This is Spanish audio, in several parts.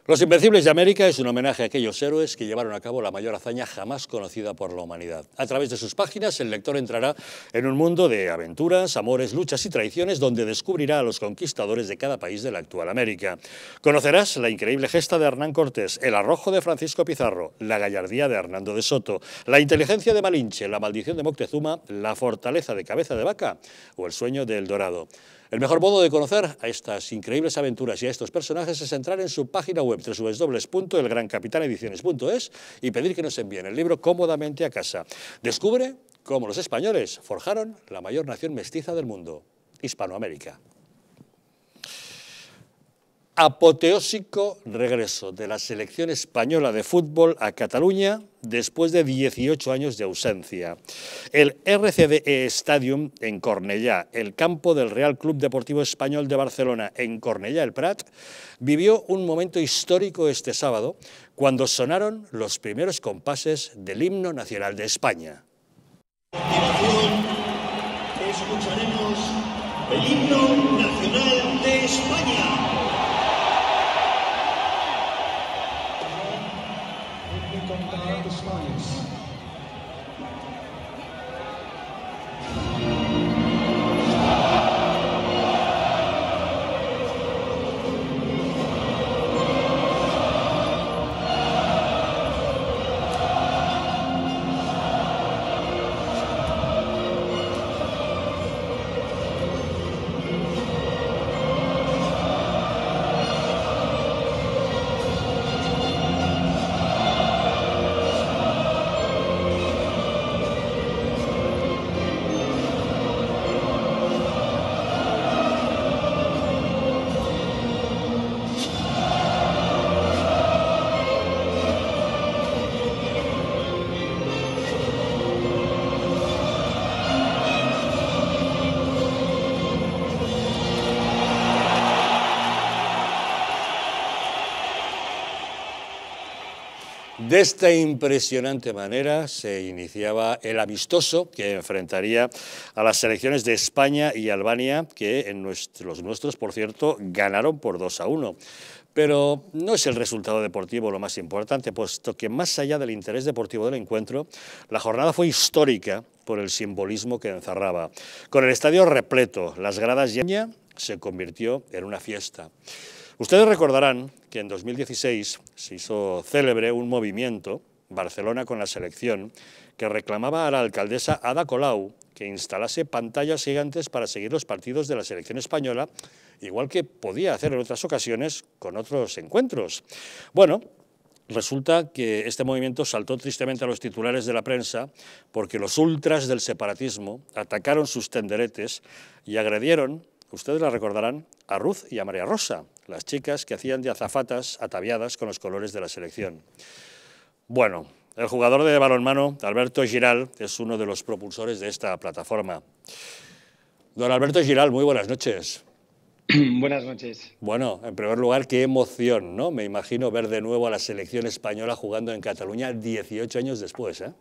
Los Invencibles de América es un homenaje a aquellos héroes que llevaron a cabo la mayor hazaña jamás conocida por la humanidad. A través de sus páginas, el lector entrará en un mundo de aventuras, amores, luchas y traiciones donde descubrirá a los conquistadores de cada país de la actual América. Conocerás la increíble gesta de Hernán Cortés, el arrojo de Francisco Pizarro, la gallardía de Hernando de Soto, la inteligencia de Malinche, la maldición de Moctezuma, la fortaleza de Cabeza de Vaca o el sueño de El Dorado. El mejor modo de conocer a estas increíbles aventuras y a estos personajes es entrar en su página web www.elgrancapitanediciones.es y pedir que nos envíen el libro cómodamente a casa. Descubre cómo los españoles forjaron la mayor nación mestiza del mundo, Hispanoamérica. Apoteósico regreso de la selección española de fútbol a Cataluña después de 18 años de ausencia. El RCDE Stadium en Cornellà, el campo del Real Club Deportivo Español de Barcelona en Cornellà el Prat, vivió un momento histórico este sábado cuando sonaron los primeros compases del himno nacional de España. Escucharemos el himno nacional de España. De esta impresionante manera se iniciaba el amistoso que enfrentaría a las selecciones de España y Albania, que los nuestros, por cierto, ganaron por 2-1. Pero no es el resultado deportivo lo más importante, puesto que más allá del interés deportivo del encuentro, la jornada fue histórica por el simbolismo que encerraba. Con el estadio repleto, las gradas llenas, se convirtió en una fiesta. Ustedes recordarán que en 2016 se hizo célebre un movimiento, Barcelona con la selección, que reclamaba a la alcaldesa Ada Colau que instalase pantallas gigantes para seguir los partidos de la selección española, igual que podía hacer en otras ocasiones con otros encuentros. Bueno, resulta que este movimiento saltó tristemente a los titulares de la prensa porque los ultras del separatismo atacaron sus tenderetes y agredieron, ustedes la recordarán, a Ruth y a María Rosa, las chicas que hacían de azafatas ataviadas con los colores de la selección. Bueno, el jugador de balonmano, Alberto Giral, es uno de los propulsores de esta plataforma. Don Alberto Giral, muy buenas noches. Buenas noches. Bueno, en primer lugar, qué emoción, ¿no? Me imagino ver de nuevo a la selección española jugando en Cataluña 18 años después, ¿eh?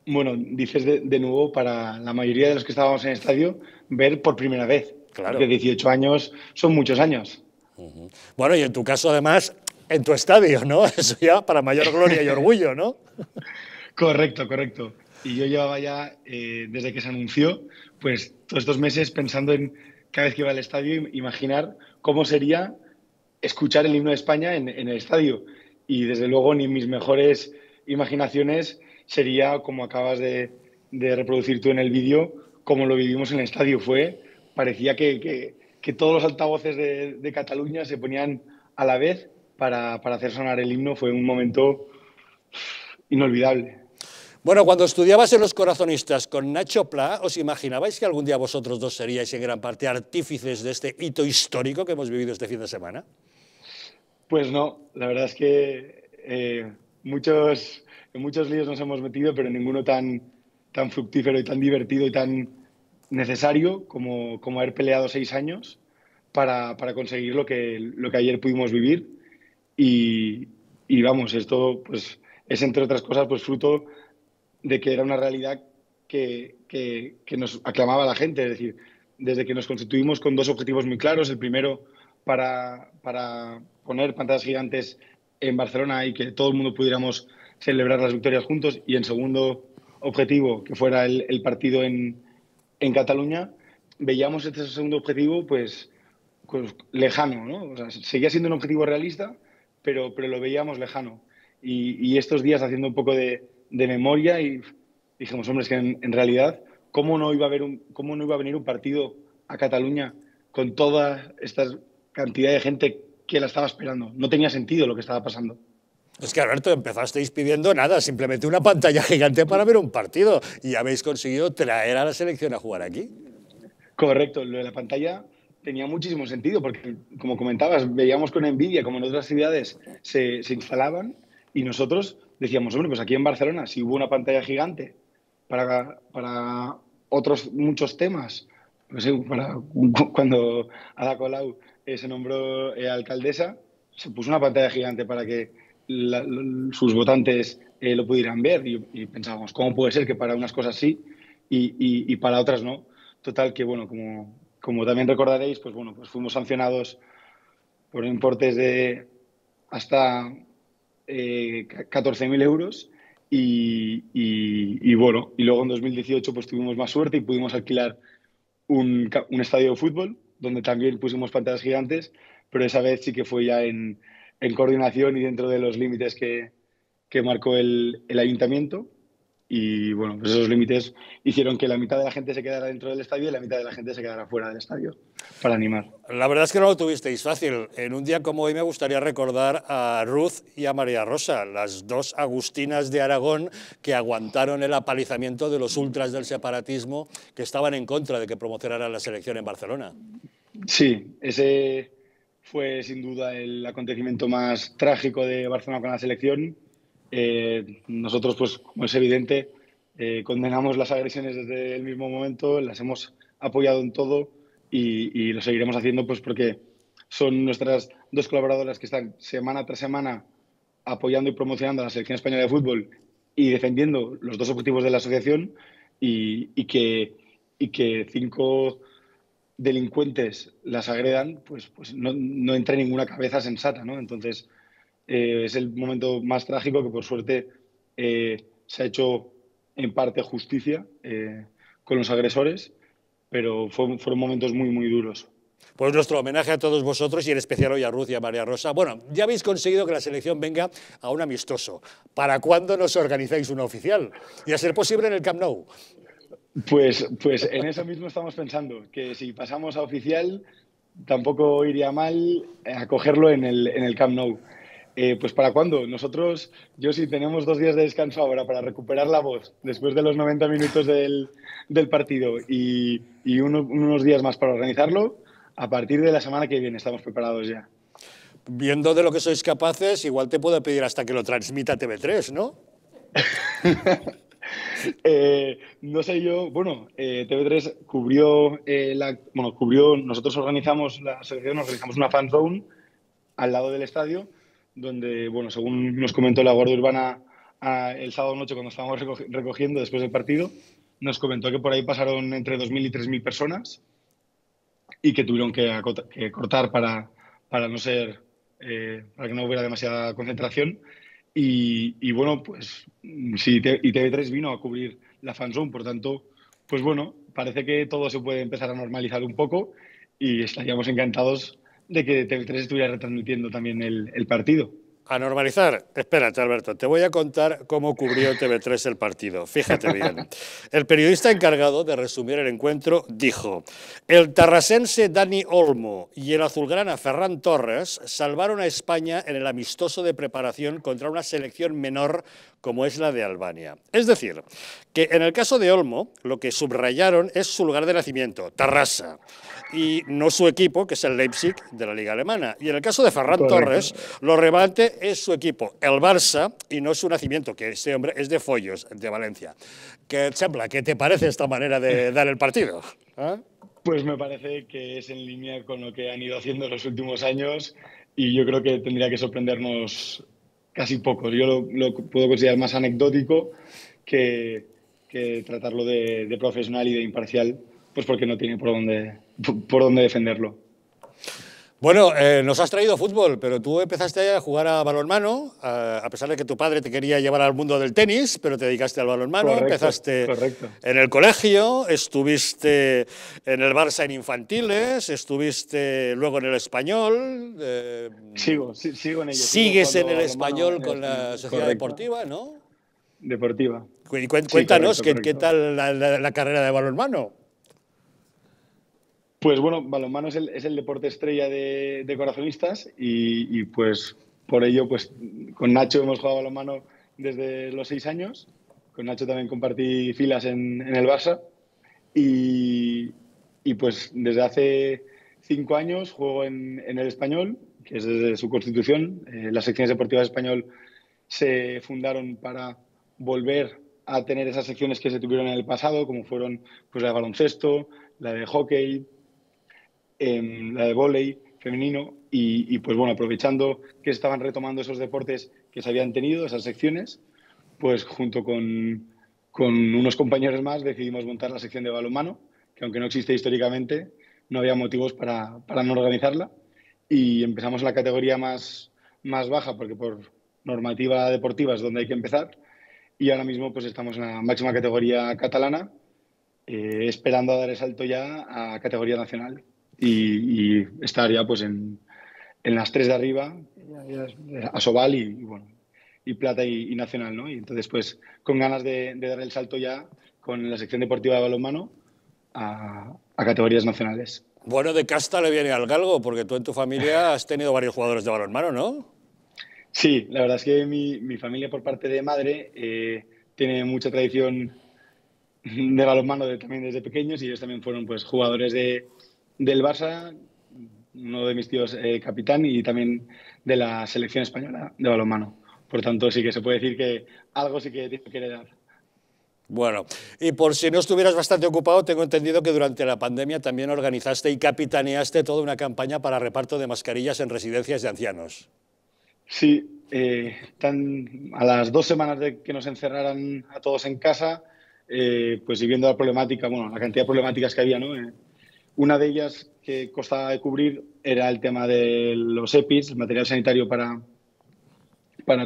Bueno, dices de nuevo para la mayoría de los que estábamos en el estadio, ver por primera vez. Claro. Porque 18 años son muchos años. Bueno, y en tu caso, además, en tu estadio, ¿no? Eso ya para mayor gloria y orgullo, ¿no? Correcto, correcto. Y yo llevaba ya, desde que se anunció, pues todos estos meses pensando en cada vez que iba al estadio, imaginar cómo sería escuchar el himno de España en el estadio. Y desde luego ni mis mejores imaginaciones sería como acabas de reproducir tú en el vídeo, como lo vivimos en el estadio. Parecía que todos los altavoces de Cataluña se ponían a la vez para hacer sonar el himno. Fue un momento inolvidable. Bueno, cuando estudiabas en los Corazonistas con Nacho Pla, ¿os imaginabais que algún día vosotros dos seríais en gran parte artífices de este hito histórico que hemos vivido este fin de semana? Pues no, la verdad es que en muchos líos nos hemos metido, pero ninguno tan fructífero y tan divertido y tan necesario como haber peleado 6 años para conseguir lo que ayer pudimos vivir. Y vamos, esto pues es, entre otras cosas, pues fruto de que era una realidad que nos aclamaba la gente. Es decir, desde que nos constituimos con 2 objetivos muy claros. El primero, para poner pantallas gigantes en Barcelona y que todo el mundo pudiéramos celebrar las victorias juntos. Y en segundo objetivo, que fuera el partido en Cataluña, veíamos este segundo objetivo pues lejano, ¿no? O sea, seguía siendo un objetivo realista, pero lo veíamos lejano. Y estos días haciendo un poco de memoria y dijimos, hombre, es que en realidad, ¿cómo no iba a venir un partido a Cataluña con toda esta cantidad de gente que la estaba esperando? No tenía sentido lo que estaba pasando. Es que, Alberto, empezasteis pidiendo nada, simplemente una pantalla gigante para ver un partido y habéis conseguido traer a la selección a jugar aquí. Correcto, lo de la pantalla tenía muchísimo sentido porque, como comentabas, veíamos con envidia como en otras ciudades se instalaban y nosotros decíamos, hombre, pues aquí en Barcelona, si hubo una pantalla gigante para otros muchos temas, pues, cuando Ada Colau se nombró alcaldesa, se puso una pantalla gigante para que sus votantes lo pudieran ver y pensábamos, ¿cómo puede ser que para unas cosas sí y para otras no? Total, que bueno, como también recordaréis, pues bueno, pues fuimos sancionados por importes de hasta 14.000 euros y bueno, y luego en 2018 pues tuvimos más suerte y pudimos alquilar un estadio de fútbol donde también pusimos pantallas gigantes, pero esa vez sí que fue ya en coordinación y dentro de los límites que marcó el ayuntamiento. Y bueno, pues esos límites hicieron que la mitad de la gente se quedara dentro del estadio y la mitad de la gente se quedara fuera del estadio para animar. La verdad es que no lo tuvisteis fácil. En un día como hoy me gustaría recordar a Ruth y a María Rosa, las dos agustinas de Aragón que aguantaron el apalizamiento de los ultras del separatismo que estaban en contra de que promocionaran la selección en Barcelona. Sí, ese fue sin duda el acontecimiento más trágico de Barcelona con la selección. Nosotros, pues, como es evidente, condenamos las agresiones desde el mismo momento, las hemos apoyado en todo y lo seguiremos haciendo pues porque son nuestras dos colaboradoras que están semana tras semana apoyando y promocionando a la selección española de fútbol y defendiendo los dos objetivos de la asociación y que 5 delincuentes las agredan, pues no entra en ninguna cabeza sensata, ¿no? Entonces, es el momento más trágico que por suerte se ha hecho en parte justicia con los agresores, pero fueron momentos muy, muy duros. Pues nuestro homenaje a todos vosotros y en especial hoy a Ruth y a María Rosa. Bueno, ya habéis conseguido que la selección venga a un amistoso. ¿Para cuándo nos organizáis una oficial? Y a ser posible en el Camp Nou. Pues en eso mismo estamos pensando, que si pasamos a oficial tampoco iría mal acogerlo en el Camp Nou. Pues ¿para cuándo? Nosotros, yo sí tenemos 2 días de descanso ahora para recuperar la voz después de los 90 minutos del partido y unos días más para organizarlo. A partir de la semana que viene estamos preparados ya. Viendo de lo que sois capaces, igual te puedo pedir hasta que lo transmita TV3, ¿no? No sé yo, bueno, TV3 cubrió, nosotros organizamos la selección, organizamos una fan zone al lado del estadio, donde, bueno, según nos comentó la Guardia Urbana el sábado noche cuando estábamos recogiendo después del partido, nos comentó que por ahí pasaron entre 2.000 y 3.000 personas y que tuvieron que cortar para no ser, para que no hubiera demasiada concentración. Y bueno, pues sí, y TV3 vino a cubrir la fanzone, por tanto, pues bueno, parece que todo se puede empezar a normalizar un poco y estaríamos encantados de que TV3 estuviera retransmitiendo también el partido. A normalizar. Espérate, Alberto, te voy a contar cómo cubrió TV3 el partido. Fíjate bien. El periodista encargado de resumir el encuentro dijo: el tarrasense Dani Olmo y el azulgrana Ferran Torres salvaron a España en el amistoso de preparación contra una selección menor como es la de Albania. Es decir, que en el caso de Olmo, lo que subrayaron es su lugar de nacimiento, Tarrasa, y no su equipo, que es el Leipzig de la Liga Alemana. Y en el caso de Ferran Torres, lo relevante es su equipo, el Barça, y no su nacimiento, que este hombre es de Foyos, de Valencia. ¿Qué te parece esta manera de dar el partido? ¿Ah? Pues me parece que es en línea con lo que han ido haciendo en los últimos años y yo creo que tendría que sorprendernos casi poco. Yo lo puedo considerar más anecdótico que tratarlo de profesional y de imparcial, pues porque no tiene por dónde defenderlo. Bueno, nos has traído fútbol, pero tú empezaste a jugar a balonmano, a pesar de que tu padre te quería llevar al mundo del tenis, pero te dedicaste al balonmano, empezaste en el colegio, estuviste en el Barça en infantiles, estuviste luego en el Español. Sigo en ello. Sigues en el Español con la sociedad deportiva, ¿no? Deportiva. Y cuéntanos, ¿qué tal la carrera de balonmano? Pues bueno, balonmano es el deporte estrella de corazonistas y pues por ello pues con Nacho hemos jugado balonmano desde los 6 años. Con Nacho también compartí filas en el Barça y pues desde hace 5 años juego en el Español, que es desde su constitución. Las secciones deportivas de Español se fundaron para volver a tener esas secciones que se tuvieron en el pasado, como fueron pues la de baloncesto, la de hockey, la de vóley femenino y pues bueno, aprovechando que estaban retomando esos deportes que se habían tenido, esas secciones, pues junto con unos compañeros más decidimos montar la sección de balonmano, que aunque no existe históricamente, no había motivos para no organizarla y empezamos en la categoría más baja, porque por normativa deportiva es donde hay que empezar y ahora mismo pues estamos en la máxima categoría catalana, esperando a dar el salto ya a categoría nacional. Y estar ya pues en las 3 de arriba, Asobal y Plata y Nacional, ¿no? Y entonces pues con ganas de dar el salto ya con la sección deportiva de balonmano a categorías nacionales. Bueno, de casta le viene al galgo, porque tú en tu familia has tenido varios jugadores de balonmano, ¿no? Sí, la verdad es que mi familia por parte de madre tiene mucha tradición de balonmano también desde pequeños y ellos también fueron pues jugadores del Barça, uno de mis tíos capitán y también de la selección española de balonmano. Por tanto, sí que se puede decir que algo sí que tiene que heredar. Bueno, y por si no estuvieras bastante ocupado, tengo entendido que durante la pandemia también organizaste y capitaneaste toda una campaña para reparto de mascarillas en residencias de ancianos. Sí, a las 2 semanas de que nos encerraran a todos en casa, pues y viendo la problemática, bueno, la cantidad de problemáticas que había, ¿no? Una de ellas que costaba de cubrir era el tema de los EPIs, el material sanitario para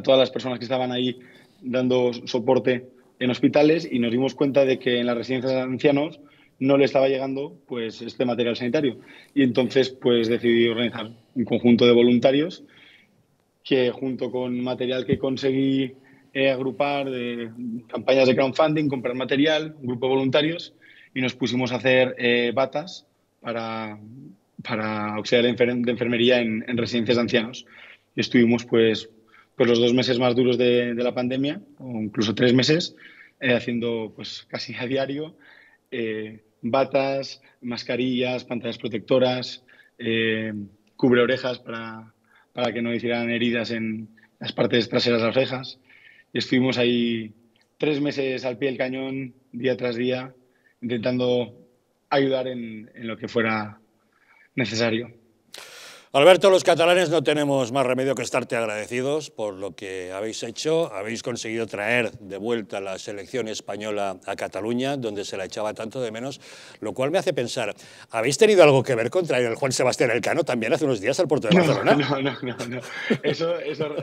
todas las personas que estaban ahí dando soporte en hospitales y nos dimos cuenta de que en las residencias de ancianos no le estaba llegando pues este material sanitario y entonces pues decidí organizar un conjunto de voluntarios que junto con material que conseguí agrupar de campañas de crowdfunding, comprar material, un grupo de voluntarios y nos pusimos a hacer batas para auxiliar de enfermería en residencias de ancianos. Y estuvimos pues los 2 meses más duros de la pandemia, o incluso 3 meses, haciendo pues casi a diario batas, mascarillas, pantallas protectoras, cubre orejas para que no hicieran heridas en las partes traseras de las orejas. Y estuvimos ahí 3 meses al pie del cañón, día tras día, intentando ayudar en lo que fuera necesario. Alberto, los catalanes no tenemos más remedio que estarte agradecidos por lo que habéis hecho. Habéis conseguido traer de vuelta la selección española a Cataluña, donde se la echaba tanto de menos, lo cual me hace pensar, ¿habéis tenido algo que ver con traer el Juan Sebastián Elcano también hace unos días al puerto de Barcelona? No. Eso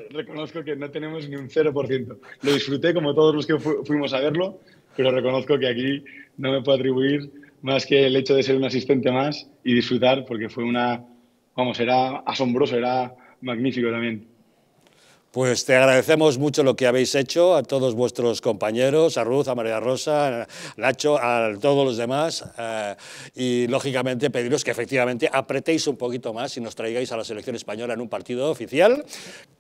reconozco que no tenemos ni un 0%. Lo disfruté como todos los que fuimos a verlo, pero reconozco que aquí no me puedo atribuir más que el hecho de ser un asistente más y disfrutar, porque fue era asombroso, era magnífico también. Pues te agradecemos mucho lo que habéis hecho a todos vuestros compañeros, a Ruth, a María Rosa, a Nacho, a todos los demás y lógicamente pediros que efectivamente apretéis un poquito más y nos traigáis a la selección española en un partido oficial,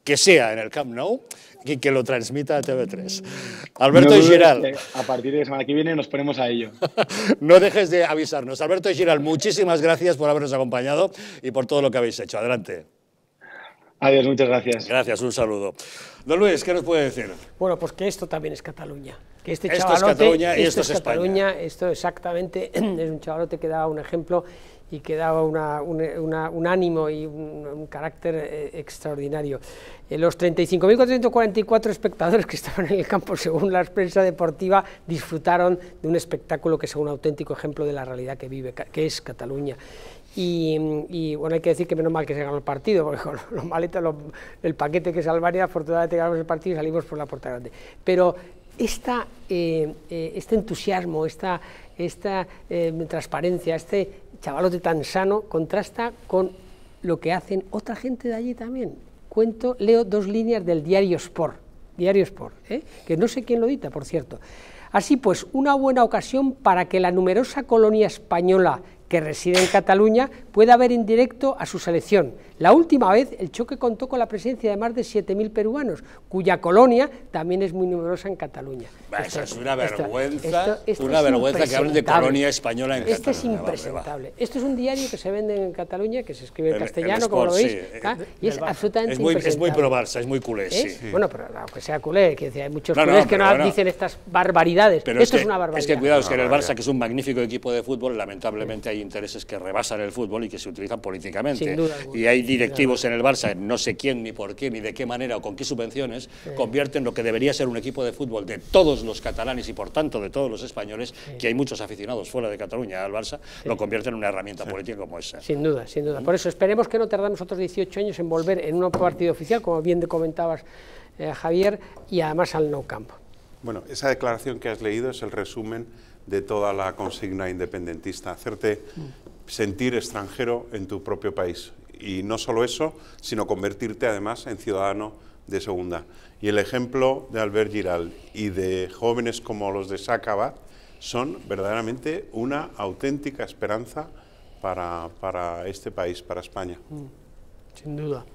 que sea en el Camp Nou y que lo transmita a TV3. Alberto Giral. A partir de la semana que viene nos ponemos a ello. No dejes de avisarnos. Alberto Giral, muchísimas gracias por habernos acompañado y por todo lo que habéis hecho. Adelante. Adiós, muchas gracias. Gracias, un saludo. Don Luis, ¿qué nos puede decir? Bueno, pues que esto también es Cataluña. Que esto es Cataluña y esto es Cataluña, España. Esto exactamente es un chavalote que daba un ejemplo y que daba un ánimo y un carácter extraordinario. Los 35.444 espectadores que estaban en el campo, según la prensa deportiva, disfrutaron de un espectáculo que es un auténtico ejemplo de la realidad que es Cataluña. y bueno, hay que decir que menos mal que se ganó el partido, porque con los maletas, el paquete que es Albania, afortunadamente ganamos el partido y salimos por la puerta grande. Pero este entusiasmo, esta transparencia, este chavalote tan sano, contrasta con lo que hacen otra gente de allí también. Leo 2 líneas del Diario Sport, que no sé quién lo edita, por cierto. Así pues, una buena ocasión para que la numerosa colonia española que reside en Cataluña pueda ver en directo a su selección. La última vez el choque contó con la presencia de más de 7.000 peruanos, cuya colonia también es muy numerosa en Cataluña. Eso es una vergüenza, una vergüenza que hablen de colonia española en Cataluña. Esto es impresentable. Esto es un diario que se vende en Cataluña, que se escribe en castellano, como lo veis, sí. Y es absolutamente impresentable. Es muy pro-Barça, es muy culé, sí. Bueno, pero aunque sea culé, que hay muchos culés que no dicen estas barbaridades. Pero esto es una barbaridad. Es que cuidado, es que en el Barça, que es un magnífico equipo de fútbol, lamentablemente hay intereses que rebasan el fútbol y que se utilizan políticamente. Sin duda. Y hay directivos en el Barça, no sé quién, ni por qué, ni de qué manera o con qué subvenciones, convierten lo que debería ser un equipo de fútbol de todos los catalanes y por tanto de todos los españoles, que hay muchos aficionados fuera de Cataluña al Barça, lo convierten en una herramienta política como esa. Sin duda, sin duda. Por eso esperemos que no tardemos otros 18 años en volver en un partido oficial, como bien comentabas, Javier, y además al Nou Camp. Bueno, esa declaración que has leído es el resumen de toda la consigna independentista, hacerte sentir extranjero en tu propio país. Y no solo eso, sino convertirte además en ciudadano de segunda. Y el ejemplo de Albert Giral y de jóvenes como los de Sacabad son verdaderamente una auténtica esperanza para este país, para España. Sin duda.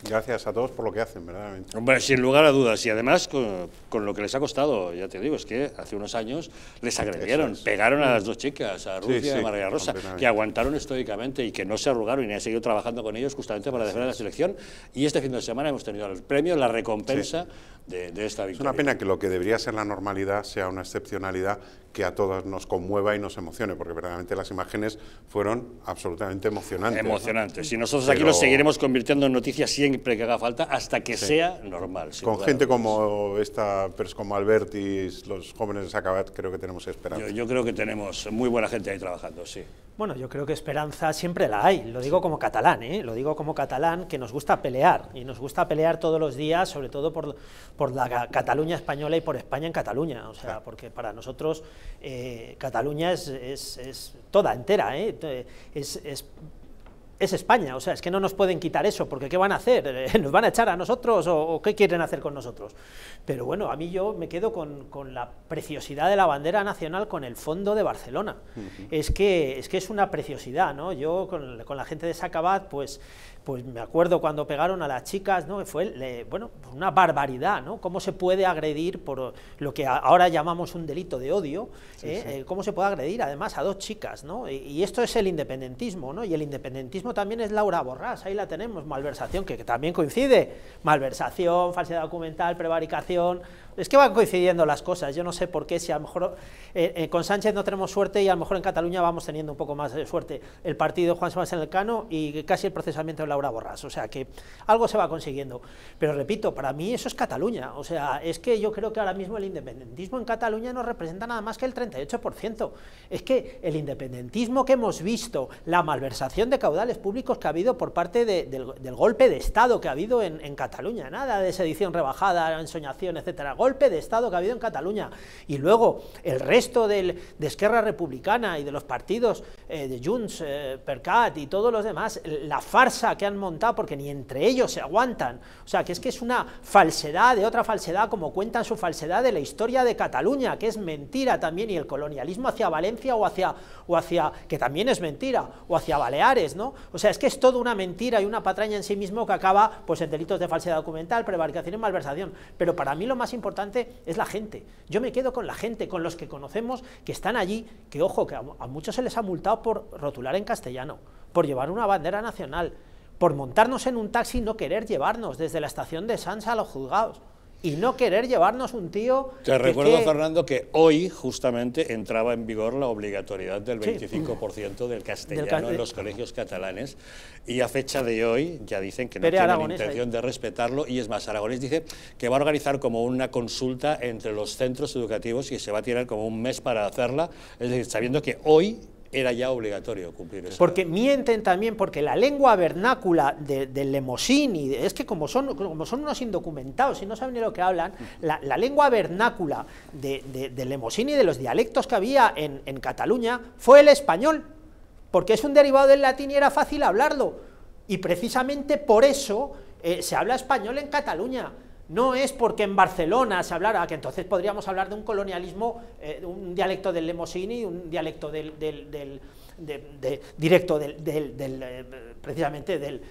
Gracias a todos por lo que hacen, verdaderamente. Hombre, sin lugar a dudas, y además con lo que les ha costado, ya te digo, es que hace unos años les agredieron, pegaron a las 2 chicas, a Rucia y a María Rosa, que aguantaron estoicamente y que no se arrugaron y han seguido trabajando con ellos justamente para defender la selección, y este fin de semana hemos tenido el premio, la recompensa de esta victoria. Es una pena que lo que debería ser la normalidad sea una excepcionalidad que a todos nos conmueva y nos emocione, porque verdaderamente las imágenes fueron absolutamente emocionantes. Emocionantes. Y nosotros aquí los seguiremos convirtiendo en noticias siempre que haga falta, hasta que sea normal. Con gente como como Albert y los jóvenes de Sacabad, creo que tenemos esperanza. Yo creo que tenemos muy buena gente ahí trabajando, sí. Bueno, yo creo que esperanza siempre la hay, lo digo como catalán, lo digo como catalán, que nos gusta pelear, y nos gusta pelear todos los días, sobre todo por la Cataluña española y por España en Cataluña, o sea, porque para nosotros Cataluña es toda entera, es España, o sea, es que no nos pueden quitar eso, porque ¿qué van a hacer? ¿Nos van a echar a nosotros o qué quieren hacer con nosotros? Pero bueno, a mí yo me quedo con la preciosidad de la bandera nacional con el fondo de Barcelona. Es que es una preciosidad, ¿no? Yo con la gente de Sacabad, pues me acuerdo cuando pegaron a las chicas, ¿no? Fue bueno, una barbaridad, ¿no? Cómo se puede agredir por lo que ahora llamamos un delito de odio, cómo se puede agredir además a 2 chicas, ¿no? Y esto es el independentismo, ¿no? Y el independentismo también es Laura Borràs, ahí la tenemos, malversación, que también coincide, malversación, falsedad documental, prevaricación. Es que van coincidiendo las cosas, yo no sé por qué, si a lo mejor con Sánchez no tenemos suerte y a lo mejor en Cataluña vamos teniendo un poco más de suerte, el partido Juan Sebastián Elcano y casi el procesamiento de Laura Borràs, o sea que algo se va consiguiendo, pero repito, para mí eso es Cataluña, o sea, es que yo creo que ahora mismo el independentismo en Cataluña no representa nada más que el 38%, es que el independentismo que hemos visto, la malversación de caudales públicos que ha habido por parte del golpe de Estado que ha habido en Cataluña, nada de sedición rebajada, ensoñación, etcétera, golpe de Estado que ha habido en Cataluña, y luego el resto de Esquerra Republicana y de los partidos de Junts, PerCat y todos los demás, la farsa que han montado, porque ni entre ellos se aguantan, o sea, que es una falsedad de otra falsedad, como cuentan su falsedad de la historia de Cataluña, que es mentira también, y el colonialismo hacia Valencia o hacia que también es mentira, o hacia Baleares, ¿no? O sea, es que es toda una mentira y una patraña en sí mismo que acaba pues en delitos de falsedad documental, prevaricación y malversación, pero para mí lo más importante es la gente. Yo me quedo con la gente, con los que conocemos, que están allí, que ojo, que a muchos se les ha multado por rotular en castellano, por llevar una bandera nacional, por montarnos en un taxi y no querer llevarnos desde la estación de Sants a los juzgados, y no querer llevarnos un tío... Te recuerdo, Fernando, que hoy justamente entraba en vigor la obligatoriedad del 25% del castellano en los colegios catalanes, y a fecha de hoy ya dicen que no tienen intención de respetarlo, y es más, Aragonés dice que va a organizar como una consulta entre los centros educativos y se va a tirar como un mes para hacerla, es decir, sabiendo que hoy era ya obligatorio cumplir eso. Porque mienten también, porque la lengua vernácula del lemosín, y es que como son unos indocumentados y no saben ni lo que hablan, la lengua vernácula del lemosín y de los dialectos que había en Cataluña fue el español, porque es un derivado del latín y era fácil hablarlo, y precisamente por eso se habla español en Cataluña. No es porque en Barcelona se hablara, que entonces podríamos hablar de un colonialismo, un dialecto del lemosín y un dialecto precisamente del...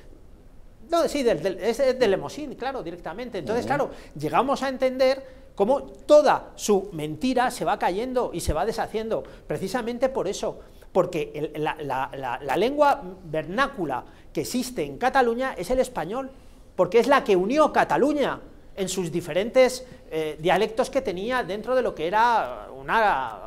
No, sí, es del lemosín, claro, directamente. Entonces, claro, llegamos a entender cómo toda su mentira se va cayendo y se va deshaciendo, precisamente por eso, porque la lengua vernácula que existe en Cataluña es el español, porque es la que unió Cataluña en sus diferentes dialectos que tenía dentro de lo que era una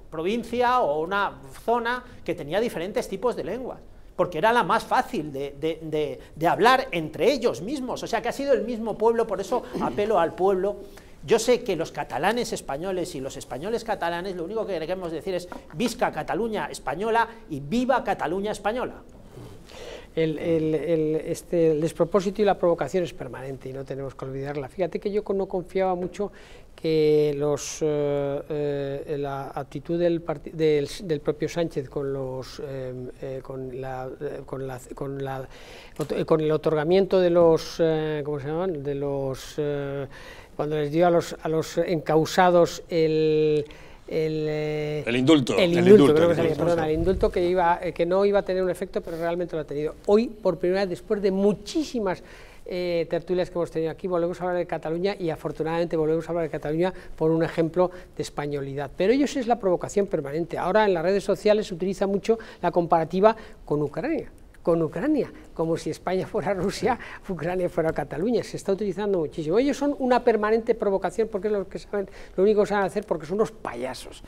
provincia o una zona que tenía diferentes tipos de lenguas, porque era la más fácil de hablar entre ellos mismos, o sea que ha sido el mismo pueblo, por eso apelo al pueblo. Yo sé que los catalanes españoles y los españoles catalanes lo único que queremos decir es visca Cataluña española y viva Cataluña española. El despropósito y la provocación es permanente y no tenemos que olvidarla. Fíjate que yo no confiaba mucho que la actitud del propio Sánchez con el otorgamiento de los ¿cómo se llaman? De los cuando les dio a los encausados el indulto, el indulto que no iba a tener un efecto, pero realmente lo ha tenido. Hoy, por primera vez, después de muchísimas tertulias que hemos tenido aquí, volvemos a hablar de Cataluña y afortunadamente volvemos a hablar de Cataluña por un ejemplo de españolidad. Pero ellos es la provocación permanente. Ahora en las redes sociales se utiliza mucho la comparativa con Ucrania, como si España fuera Rusia, Ucrania fuera Cataluña, se está utilizando muchísimo. Ellos son una permanente provocación porque es lo único que saben hacer, porque son unos payasos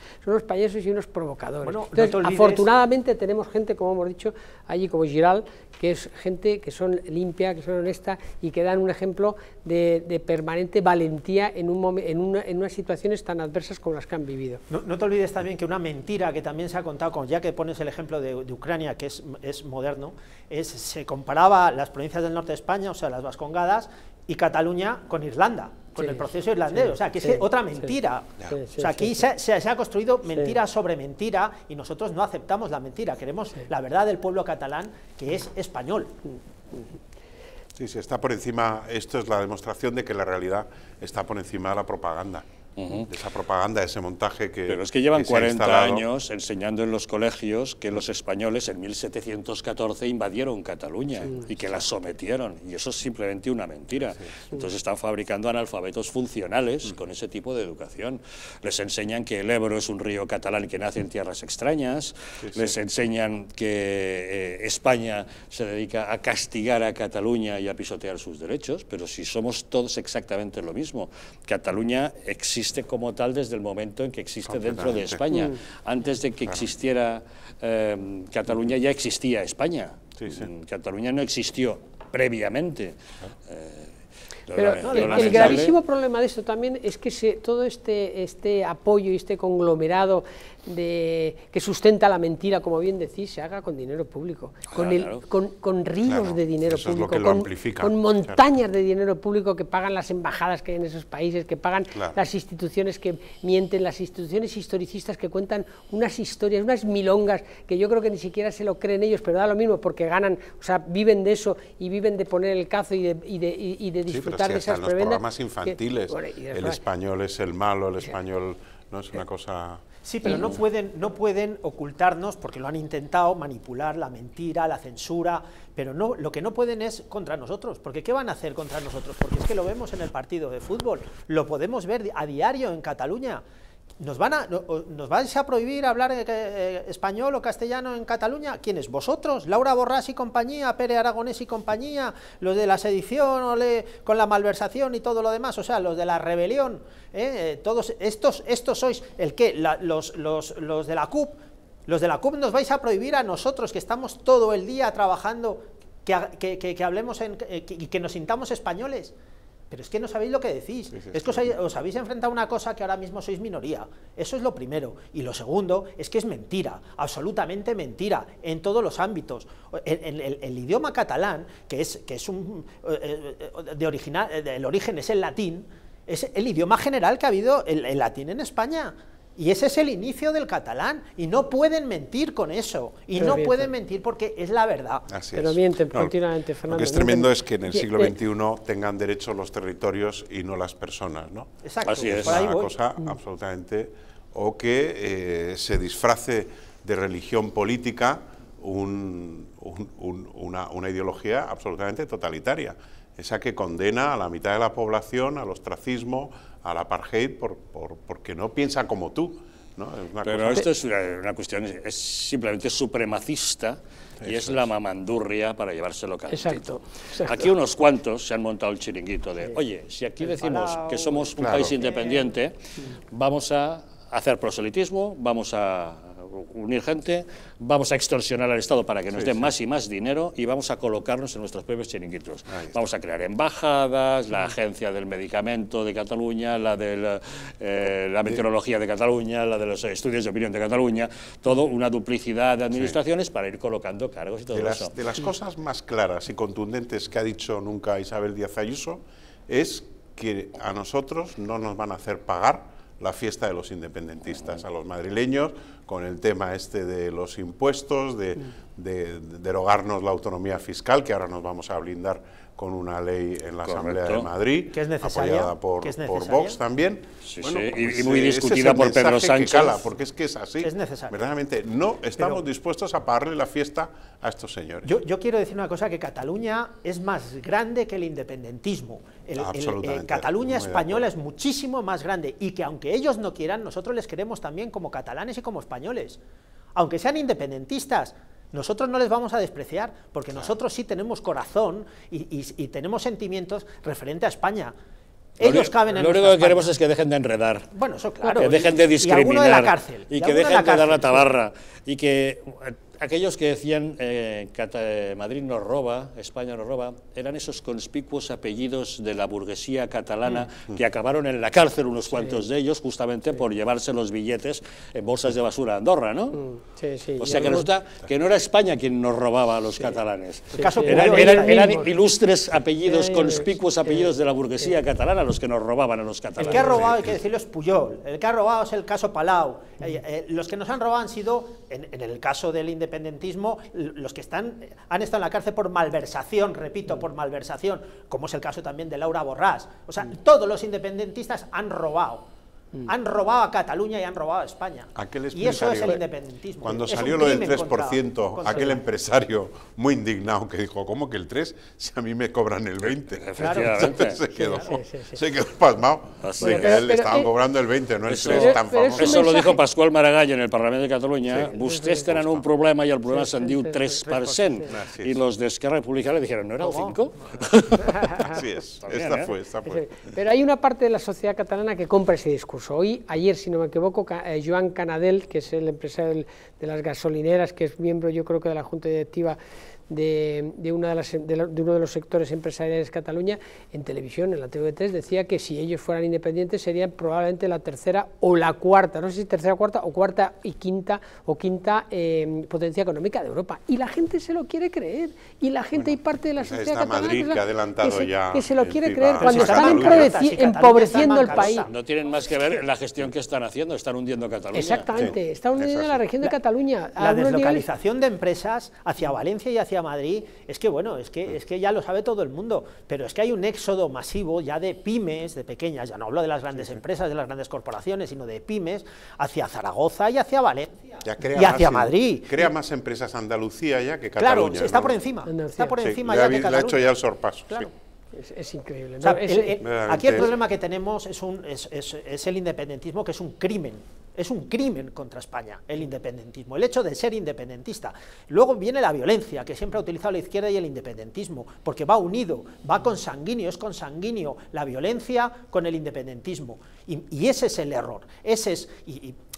y unos provocadores. Bueno, entonces, no afortunadamente tenemos gente, como hemos dicho, allí como Giral, que es gente que son limpia, que son honesta y que dan un ejemplo de permanente valentía en unas situaciones tan adversas como las que han vivido. No te olvides también que una mentira que también se ha contado, ya que pones el ejemplo de Ucrania, que es moderno, se comparaba las provincias del norte de España, o sea, las Vascongadas, y Cataluña con Irlanda, con el proceso irlandés, o sea, que es otra mentira. O sea, aquí se ha construido mentira sobre mentira y nosotros no aceptamos la mentira, queremos la verdad del pueblo catalán, que es español. Sí, está por encima, esto es la demostración de que la realidad está por encima de la propaganda. De esa propaganda, ese montaje que... Pero es que llevan 40 años enseñando en los colegios que los españoles en 1714 invadieron Cataluña y que la sometieron, y eso es simplemente una mentira. Entonces están fabricando analfabetos funcionales con ese tipo de educación. Les enseñan que el Ebro es un río catalán que nace en tierras extrañas, les enseñan que España se dedica a castigar a Cataluña y a pisotear sus derechos, pero si somos todos exactamente lo mismo. Cataluña existe como tal desde el momento en que existe dentro de España. Antes de que existiera Cataluña ya existía España. Cataluña no existió previamente. Pero el gravísimo problema de esto también es que todo este apoyo y este conglomerado que sustenta la mentira, como bien decís, se haga con dinero público, con ríos de dinero público, con montañas de dinero público que pagan las embajadas que hay en esos países, que pagan las instituciones que mienten, las instituciones historicistas que cuentan unas historias, unas milongas, que yo creo que ni siquiera se lo creen ellos, pero da lo mismo porque ganan, o sea, viven de eso y viven de poner el cazo y de disfrutar de esas prebendas. Los programas infantiles, el español es el malo, el español no es una cosa... Sí, pero no pueden ocultarnos, porque lo han intentado, manipular la mentira, la censura, pero lo que no pueden es contra nosotros, porque ¿qué van a hacer contra nosotros? Porque es que lo vemos en el partido de fútbol, lo podemos ver a diario en Cataluña. ¿Nos vais a prohibir hablar español o castellano en Cataluña? ¿Quiénes? ¿Vosotros? ¿Laura Borràs y compañía? ¿Pere Aragonés y compañía? ¿Los de la sedición con la malversación y todo lo demás? O sea, los de la rebelión, todos estos sois el qué, los de la CUP. Los de la CUP nos vais a prohibir a nosotros, que estamos todo el día trabajando, que hablemos y que nos sintamos españoles. Pero es que no sabéis lo que decís, es que os habéis enfrentado a una cosa que ahora mismo sois minoría, eso es lo primero. Y lo segundo es que es mentira, absolutamente mentira, en todos los ámbitos. El idioma catalán, que es el origen es el latín, es el idioma general que ha habido el latín en España. Y ese es el inicio del catalán, y no pueden mentir con eso, y no pueden mentir porque es la verdad. Pero mienten continuamente, Fernando. Lo que es tremendo es que en el siglo XXI tengan derecho los territorios y no las personas, ¿no? Exacto, así es. Es una cosa absolutamente... O que se disfrace de religión política una ideología absolutamente totalitaria, esa que condena a la mitad de la población al ostracismo, al apartheid, porque no piensa como tú, ¿no? Pero esto es una cuestión, es simplemente supremacista, y es la mamandurria para llevárselo calentito. Exacto. Aquí unos cuantos se han montado el chiringuito de, oye, si aquí decimos que somos un país independiente, vamos a hacer proselitismo, vamos a unir gente, vamos a extorsionar al Estado para que nos den más y más dinero, y vamos a colocarnos en nuestros propios chiringuitos. Vamos a crear embajadas, la agencia del medicamento de Cataluña, la de la meteorología de Cataluña, la de los estudios de opinión de Cataluña, todo una duplicidad de administraciones para ir colocando cargos y todo eso. De las cosas más claras y contundentes que ha dicho nunca Isabel Díaz Ayuso es que a nosotros no nos van a hacer pagar la fiesta de los independentistas, a los madrileños, con el tema este de los impuestos, de derogarnos la autonomía fiscal, que ahora nos vamos a blindar con una ley en la Asamblea de Madrid, que es necesaria, apoyada por Vox también. Sí, bueno, sí, pues, y muy discutida por Pedro Sánchez. Que cala, porque es que es así. Es necesario. Verdaderamente no estamos dispuestos a pagarle la fiesta a estos señores. Yo quiero decir una cosa, que Cataluña es más grande que el independentismo. Cataluña española es muchísimo más grande, y que aunque ellos no quieran, nosotros les queremos también como catalanes y como españoles. Aunque sean independentistas, nosotros no les vamos a despreciar, porque nosotros sí tenemos corazón y tenemos sentimientos referente a España. Ellos caben en Lo único que queremos es que dejen de enredar, bueno, eso claro, que dejen de discriminar, y alguno de la cárcel, y que dejen de dar la tabarra, y que aquellos que decían Madrid nos roba, España nos roba, eran esos conspicuos apellidos de la burguesía catalana que acabaron en la cárcel, unos cuantos de ellos, justamente por llevarse los billetes en bolsas de basura a Andorra, ¿no? O sea que resulta que no era España quien nos robaba a los catalanes, eran ilustres apellidos, conspicuos apellidos de la burguesía catalana los que nos robaban a los catalanes. El que ha robado, hay que decirlo, es Pujol, el que ha robado es el caso Palau, los que nos han robado han sido, en el caso del independentismo, los que han estado en la cárcel por malversación, repito, por malversación, como es el caso también de Laura Borràs. O sea, todos los independentistas han robado. Han robado a Cataluña y han robado a España. Y eso es el independentismo. Cuando salió lo del 3%, aquel empresario muy indignado que dijo, ¿cómo que el 3? Si a mí me cobran el 20. Efectivamente. Se quedó pasmado. De que a él le estaban cobrando el 20, no el 3 tan famoso. Eso lo dijo Pascual Maragall en el Parlamento de Cataluña. Ustedes tenen un problema y el problema se'n diu 3%. Y los de Esquerra Republicana le dijeron, ¿no era el 5%? Así es. Esta fue. Pero hay una parte de la sociedad catalana que compra ese discurso. Ayer, si no me equivoco, Joan Canadell, que es el empresario de las gasolineras, que es miembro, yo creo que de la Junta Directiva de uno de los sectores empresariales de Cataluña, en televisión, en la TV3, decía que si ellos fueran independientes serían probablemente la tercera o la cuarta, no sé si tercera, cuarta o cuarta y quinta potencia económica de Europa. Y la gente se lo quiere creer, y la gente, hay parte de la sociedad catalana Madrid, que ha adelantado que se lo quiere creer cuando están empobreciendo el país. No tienen más que ver la gestión que están haciendo, están hundiendo Cataluña. Exactamente, están hundiendo la región de Cataluña. La deslocalización de empresas hacia Valencia y hacia Madrid, es que bueno, es que ya lo sabe todo el mundo, pero es que hay un éxodo masivo ya de pymes, de pequeñas, ya no hablo de las grandes empresas, de las grandes corporaciones, sino de pymes, hacia Zaragoza y hacia Valencia, y hacia Madrid. Crea más empresas Andalucía ya que Cataluña. Claro, está por encima, está por encima ya de Cataluña. Le ha hecho ya el sorpaso. Claro. Es increíble. O sea, aquí el problema que tenemos es el independentismo, que es un crimen. Es un crimen contra España, el independentismo, el hecho de ser independentista. Luego viene la violencia, que siempre ha utilizado la izquierda y el independentismo, porque va unido, va consanguíneo, es consanguíneo la violencia con el independentismo. Y ese es el error.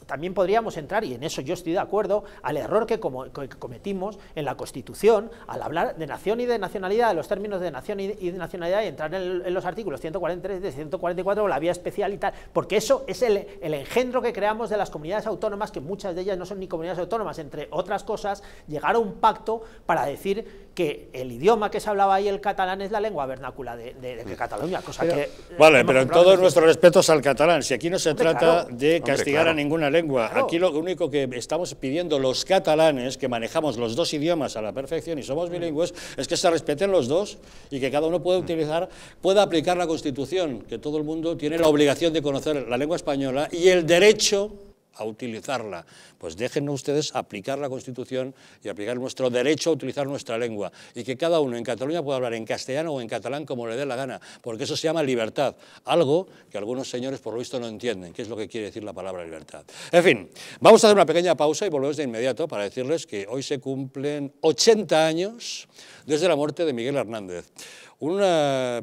también podríamos entrar, y en eso yo estoy de acuerdo, al error que cometimos en la Constitución al hablar de nación y de nacionalidad, de los términos de nación y de nacionalidad, y entrar en los artículos 143 de 144, la vía especial y tal, porque eso es el engendro que creamos de las comunidades autónomas, que muchas de ellas no son ni comunidades autónomas, entre otras cosas, llegar a un pacto para decir que el idioma que se hablaba ahí, el catalán, es la lengua vernácula de Cataluña, cosa que... Vale, pero en todos nuestros respetos al catalán, si aquí no se trata de castigar a ninguna lengua, aquí lo único que estamos pidiendo los catalanes, que manejamos los dos idiomas a la perfección y somos bilingües, es que se respeten los dos y que cada uno pueda aplicar la Constitución, que todo el mundo tiene la obligación de conocer la lengua española y el derecho a utilizarla. Pues déjennos ustedes aplicar la Constitución y aplicar nuestro derecho a utilizar nuestra lengua, y que cada uno en Cataluña pueda hablar en castellano o en catalán como le dé la gana, porque eso se llama libertad, algo que algunos señores por lo visto no entienden, qué es lo que quiere decir la palabra libertad. En fin, vamos a hacer una pequeña pausa y volvemos de inmediato para decirles que hoy se cumplen 80 años desde la muerte de Miguel Hernández, un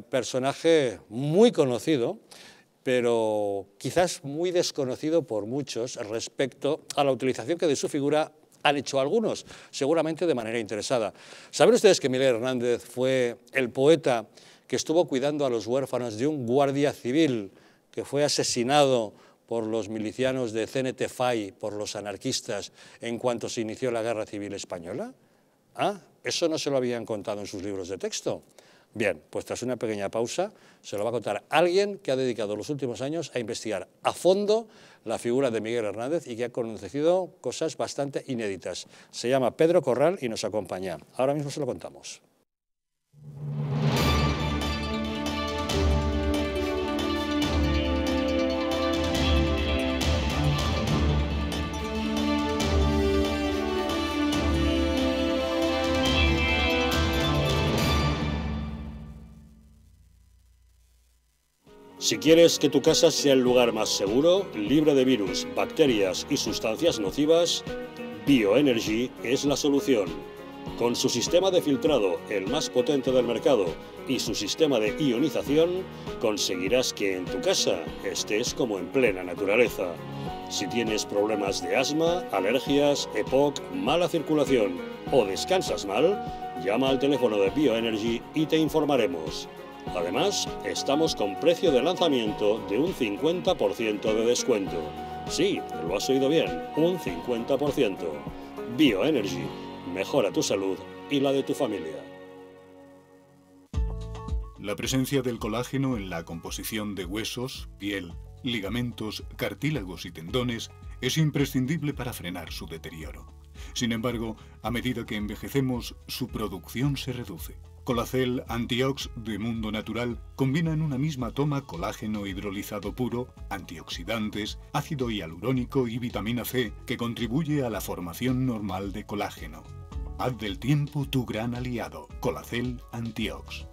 personaje muy conocido, pero quizás muy desconocido por muchos respecto a la utilización que de su figura han hecho algunos, seguramente de manera interesada. ¿Saben ustedes que Miguel Hernández fue el poeta que estuvo cuidando a los huérfanos de un guardia civil que fue asesinado por los milicianos de CNT-FAI, por los anarquistas, en cuanto se inició la Guerra Civil Española? ¿Ah? ¿Eso no se lo habían contado en sus libros de texto? Bien, pues tras una pequeña pausa se lo va a contar alguien que ha dedicado los últimos años a investigar a fondo la figura de Miguel Hernández y que ha conocido cosas bastante inéditas. Se llama Pedro Corral y nos acompaña. Ahora mismo se lo contamos. Si quieres que tu casa sea el lugar más seguro, libre de virus, bacterias y sustancias nocivas, Bioenergy es la solución. Con su sistema de filtrado, el más potente del mercado, y su sistema de ionización, conseguirás que en tu casa estés como en plena naturaleza. Si tienes problemas de asma, alergias, EPOC, mala circulación o descansas mal, llama al teléfono de Bioenergy y te informaremos. Además, estamos con precio de lanzamiento de un 50% de descuento. Sí, lo has oído bien, un 50%. Bioenergy, mejora tu salud y la de tu familia. La presencia del colágeno en la composición de huesos, piel, ligamentos, cartílagos y tendones es imprescindible para frenar su deterioro. Sin embargo, a medida que envejecemos, su producción se reduce. Colacel Antiox de Mundo Natural combina en una misma toma colágeno hidrolizado puro, antioxidantes, ácido hialurónico y vitamina C, que contribuye a la formación normal de colágeno. Haz del tiempo tu gran aliado. Colacel Antiox.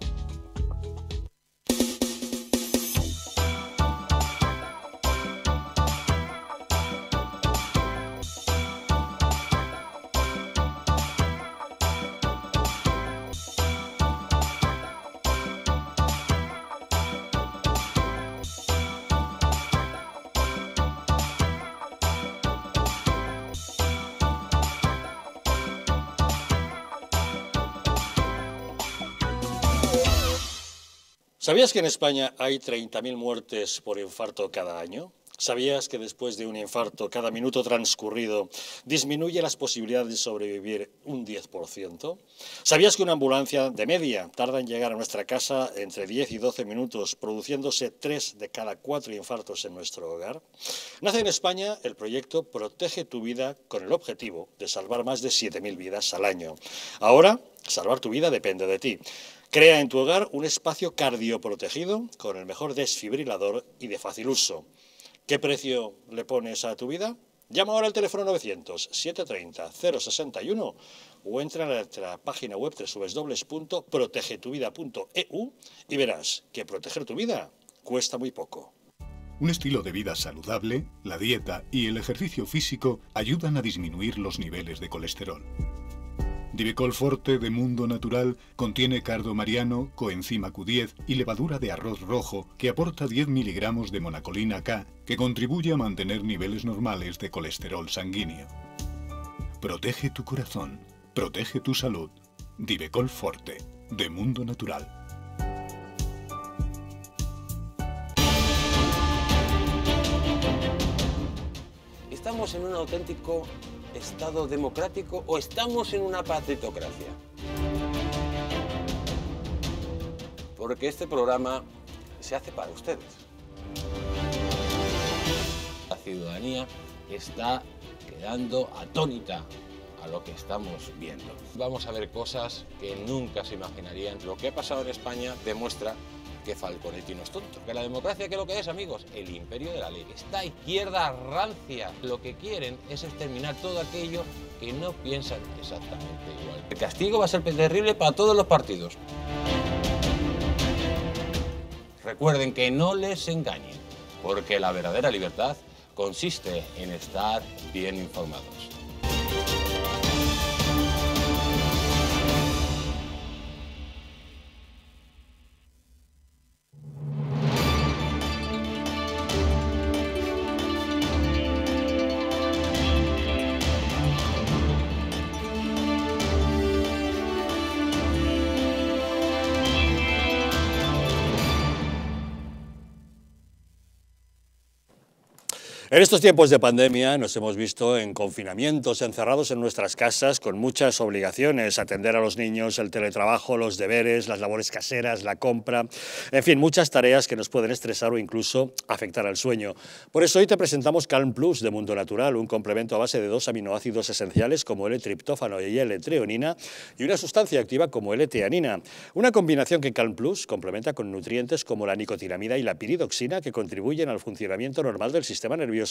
¿Sabías que en España hay 30.000 muertes por infarto cada año? ¿Sabías que después de un infarto, cada minuto transcurrido disminuye las posibilidades de sobrevivir un 10%? ¿Sabías que una ambulancia de media tarda en llegar a nuestra casa entre 10 y 12 minutos, produciéndose 3 de cada 4 infartos en nuestro hogar? Nace en España el proyecto Protege tu Vida con el objetivo de salvar más de 7.000 vidas al año. Ahora, salvar tu vida depende de ti. Crea en tu hogar un espacio cardioprotegido con el mejor desfibrilador y de fácil uso. ¿Qué precio le pones a tu vida? Llama ahora al teléfono 900-730-061 o entra en nuestra página web www.protegetuvida.eu y verás que proteger tu vida cuesta muy poco. Un estilo de vida saludable, la dieta y el ejercicio físico ayudan a disminuir los niveles de colesterol. Divecol Forte de Mundo Natural contiene cardo mariano, coenzima Q10 y levadura de arroz rojo que aporta 10 miligramos de monacolina K que contribuye a mantener niveles normales de colesterol sanguíneo. Protege tu corazón, protege tu salud. Divecol Forte de Mundo Natural. ¿Estamos en un auténtico Estado democrático o estamos en una partitocracia? Porque este programa se hace para ustedes. La ciudadanía está quedando atónita a lo que estamos viendo. Vamos a ver cosas que nunca se imaginarían. Lo que ha pasado en España demuestra que Falconetti no es tonto. Que la democracia, ¿qué es lo que es, amigos? El imperio de la ley. Esta izquierda rancia lo que quieren es exterminar todo aquello que no piensan exactamente igual. El castigo va a ser terrible para todos los partidos. Recuerden que no les engañen, porque la verdadera libertad consiste en estar bien informados. En estos tiempos de pandemia nos hemos visto en confinamientos, encerrados en nuestras casas, con muchas obligaciones, atender a los niños, el teletrabajo, los deberes, las labores caseras, la compra, en fin, muchas tareas que nos pueden estresar o incluso afectar al sueño. Por eso hoy te presentamos Calm Plus de Mundo Natural, un complemento a base de 2 aminoácidos esenciales como L-triptófano y L-treonina y una sustancia activa como L-teanina. Una combinación que Calm Plus complementa con nutrientes como la nicotinamida y la piridoxina que contribuyen al funcionamiento normal del sistema nervioso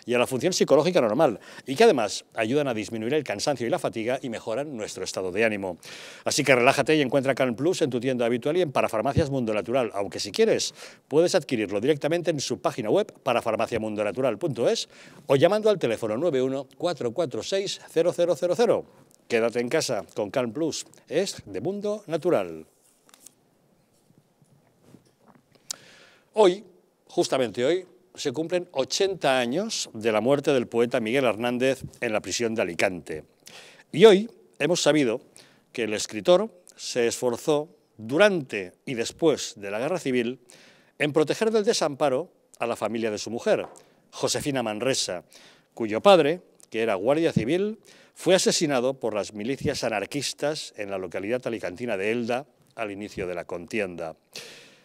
y a la función psicológica normal, y que además ayudan a disminuir el cansancio y la fatiga y mejoran nuestro estado de ánimo. Así que relájate y encuentra Calm Plus en tu tienda habitual y en Parafarmacias Mundo Natural, aunque si quieres puedes adquirirlo directamente en su página web parafarmaciamundonatural.es o llamando al teléfono 91 446 0000. Quédate en casa con Calm Plus, es de Mundo Natural. Hoy, justamente hoy, se cumplen 80 años de la muerte del poeta Miguel Hernández en la prisión de Alicante. Y hoy hemos sabido que el escritor se esforzó durante y después de la Guerra Civil en proteger del desamparo a la familia de su mujer, Josefina Manresa, cuyo padre, que era guardia civil, fue asesinado por las milicias anarquistas en la localidad alicantina de Elda al inicio de la contienda.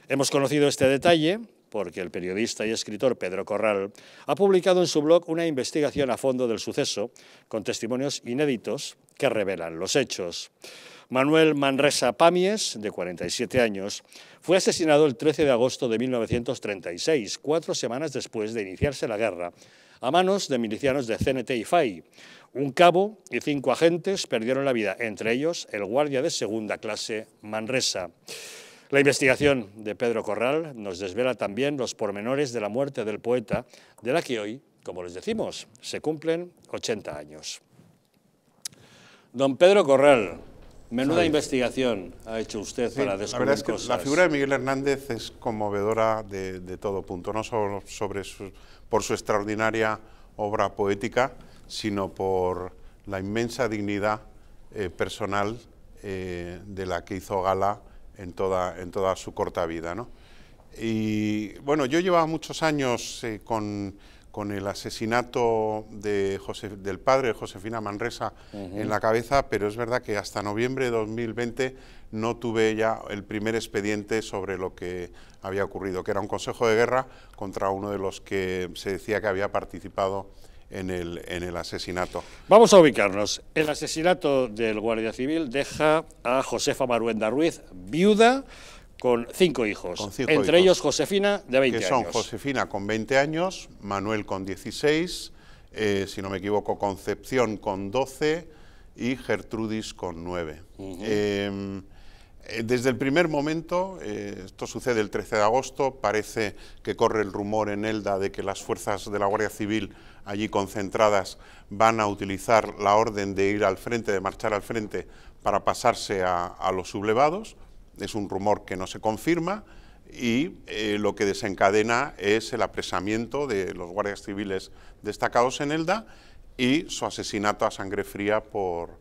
Hemos conocido este detalle porque el periodista y escritor Pedro Corral ha publicado en su blog una investigación a fondo del suceso con testimonios inéditos que revelan los hechos. Manuel Manresa Pamies, de 47 años, fue asesinado el 13 de agosto de 1936, 4 semanas después de iniciarse la guerra, a manos de milicianos de CNT y FAI. Un cabo y 5 agentes perdieron la vida, entre ellos el guardia de segunda clase Manresa. La investigación de Pedro Corral nos desvela también los pormenores de la muerte del poeta, de la que hoy, como les decimos, se cumplen 80 años. Don Pedro Corral, menuda investigación ha hecho usted para descubrir la verdad es que cosas. La figura de Miguel Hernández es conmovedora de todo punto, no solo por su extraordinaria obra poética, sino por la inmensa dignidad personal de la que hizo gala en toda su corta vida, ¿no? Y bueno, yo llevaba muchos años con el asesinato del padre de Josefina Manresa en la cabeza, pero es verdad que hasta noviembre de 2020 no tuve ya el primer expediente sobre lo que había ocurrido, que era un consejo de guerra contra uno de los que se decía que había participado en el asesinato. Vamos a ubicarnos. El asesinato del guardia civil deja a Josefa Maruenda Ruiz, viuda, con 5 hijos, entre ellos Josefina, de 20 años. Que son Josefina con 20 años, Manuel con 16, si no me equivoco, Concepción con 12 y Gertrudis con 9. Desde el primer momento, esto sucede el 13 de agosto, parece que corre el rumor en Elda de que las fuerzas de la Guardia Civil allí concentradas van a utilizar la orden de ir al frente, de marchar al frente para pasarse a los sublevados. Es un rumor que no se confirma y lo que desencadena es el apresamiento de los guardias civiles destacados en Elda y su asesinato a sangre fría por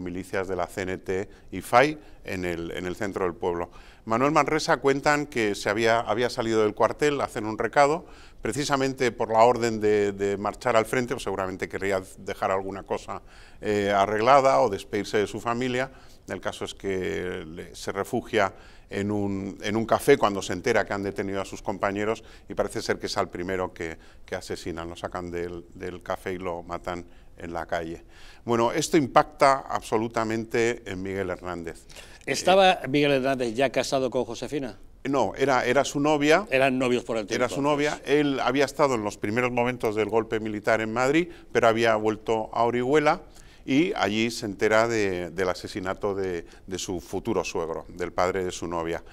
milicias de la CNT y FAI en el centro del pueblo. Manuel Manresa cuentan que había salido del cuartel a hacer un recado, precisamente por la orden de marchar al frente, o seguramente querría dejar alguna cosa arreglada o despedirse de su familia. El caso es que se refugia en un café cuando se entera que han detenido a sus compañeros y parece ser que es al primero que asesinan, lo sacan del café y lo matan en la calle. Bueno, esto impacta absolutamente en Miguel Hernández. ¿Estaba Miguel Hernández ya casado con Josefina? No, era su novia. Eran novios por el tiempo. Era su novia. Él había estado en los primeros momentos del golpe militar en Madrid, pero había vuelto a Orihuela y allí se entera del asesinato de su futuro suegro, del padre de su novia.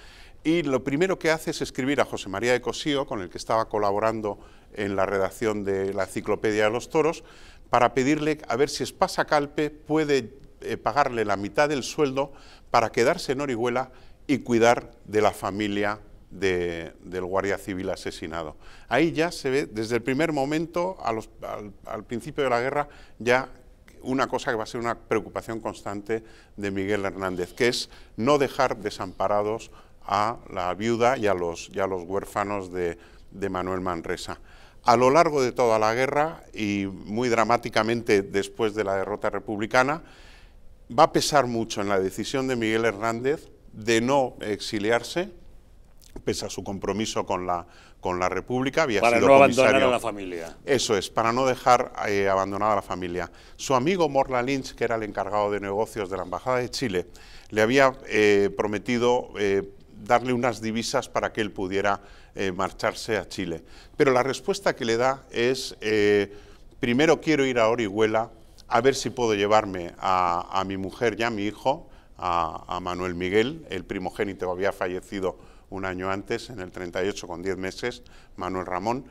Y lo primero que hace es escribir a José María de Cosío, con el que estaba colaborando en la redacción de la Enciclopedia de los Toros, para pedirle a ver si Espasa-Calpe puede pagarle la mitad del sueldo para quedarse en Orihuela y cuidar de la familia del guardia civil asesinado. Ahí ya se ve, desde el primer momento, al principio de la guerra, ya una cosa que va a ser una preocupación constante de Miguel Hernández, que es no dejar desamparados a la viuda y a los huérfanos de Manuel Manresa. A lo largo de toda la guerra, y muy dramáticamente después de la derrota republicana, va a pesar mucho en la decisión de Miguel Hernández de no exiliarse, pese a su compromiso con la República. Para no abandonar a la familia. Eso es, para no dejar abandonada a la familia. Su amigo Morla Lynch, que era el encargado de negocios de la Embajada de Chile, le había prometido darle unas divisas para que él pudiera marcharse a Chile. Pero la respuesta que le da es, primero quiero ir a Orihuela a ver si puedo llevarme a mi mujer y a mi hijo, a Manuel Miguel, el primogénito había fallecido un año antes, en el 38, con 10 meses, Manuel Ramón,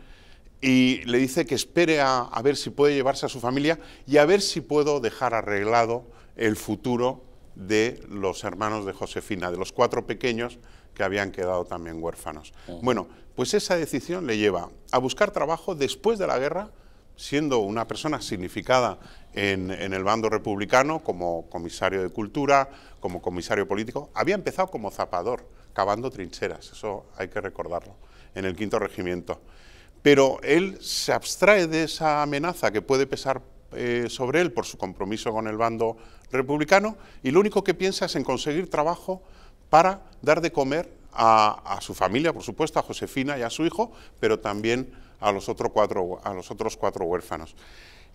y le dice que espere a ver si puede llevarse a su familia y a ver si puedo dejar arreglado el futuro de los hermanos de Josefina, de los 4 pequeños que habían quedado también huérfanos. Bueno, pues esa decisión le lleva a buscar trabajo después de la guerra, siendo una persona significada en el bando republicano, como comisario de cultura, como comisario político. Había empezado como zapador, cavando trincheras, eso hay que recordarlo, en el 5º Regimiento. Pero él se abstrae de esa amenaza que puede pesar sobre él por su compromiso con el bando republicano y lo único que piensa es en conseguir trabajo para dar de comer a su familia, por supuesto, a Josefina y a su hijo, pero también a los otros 4 huérfanos.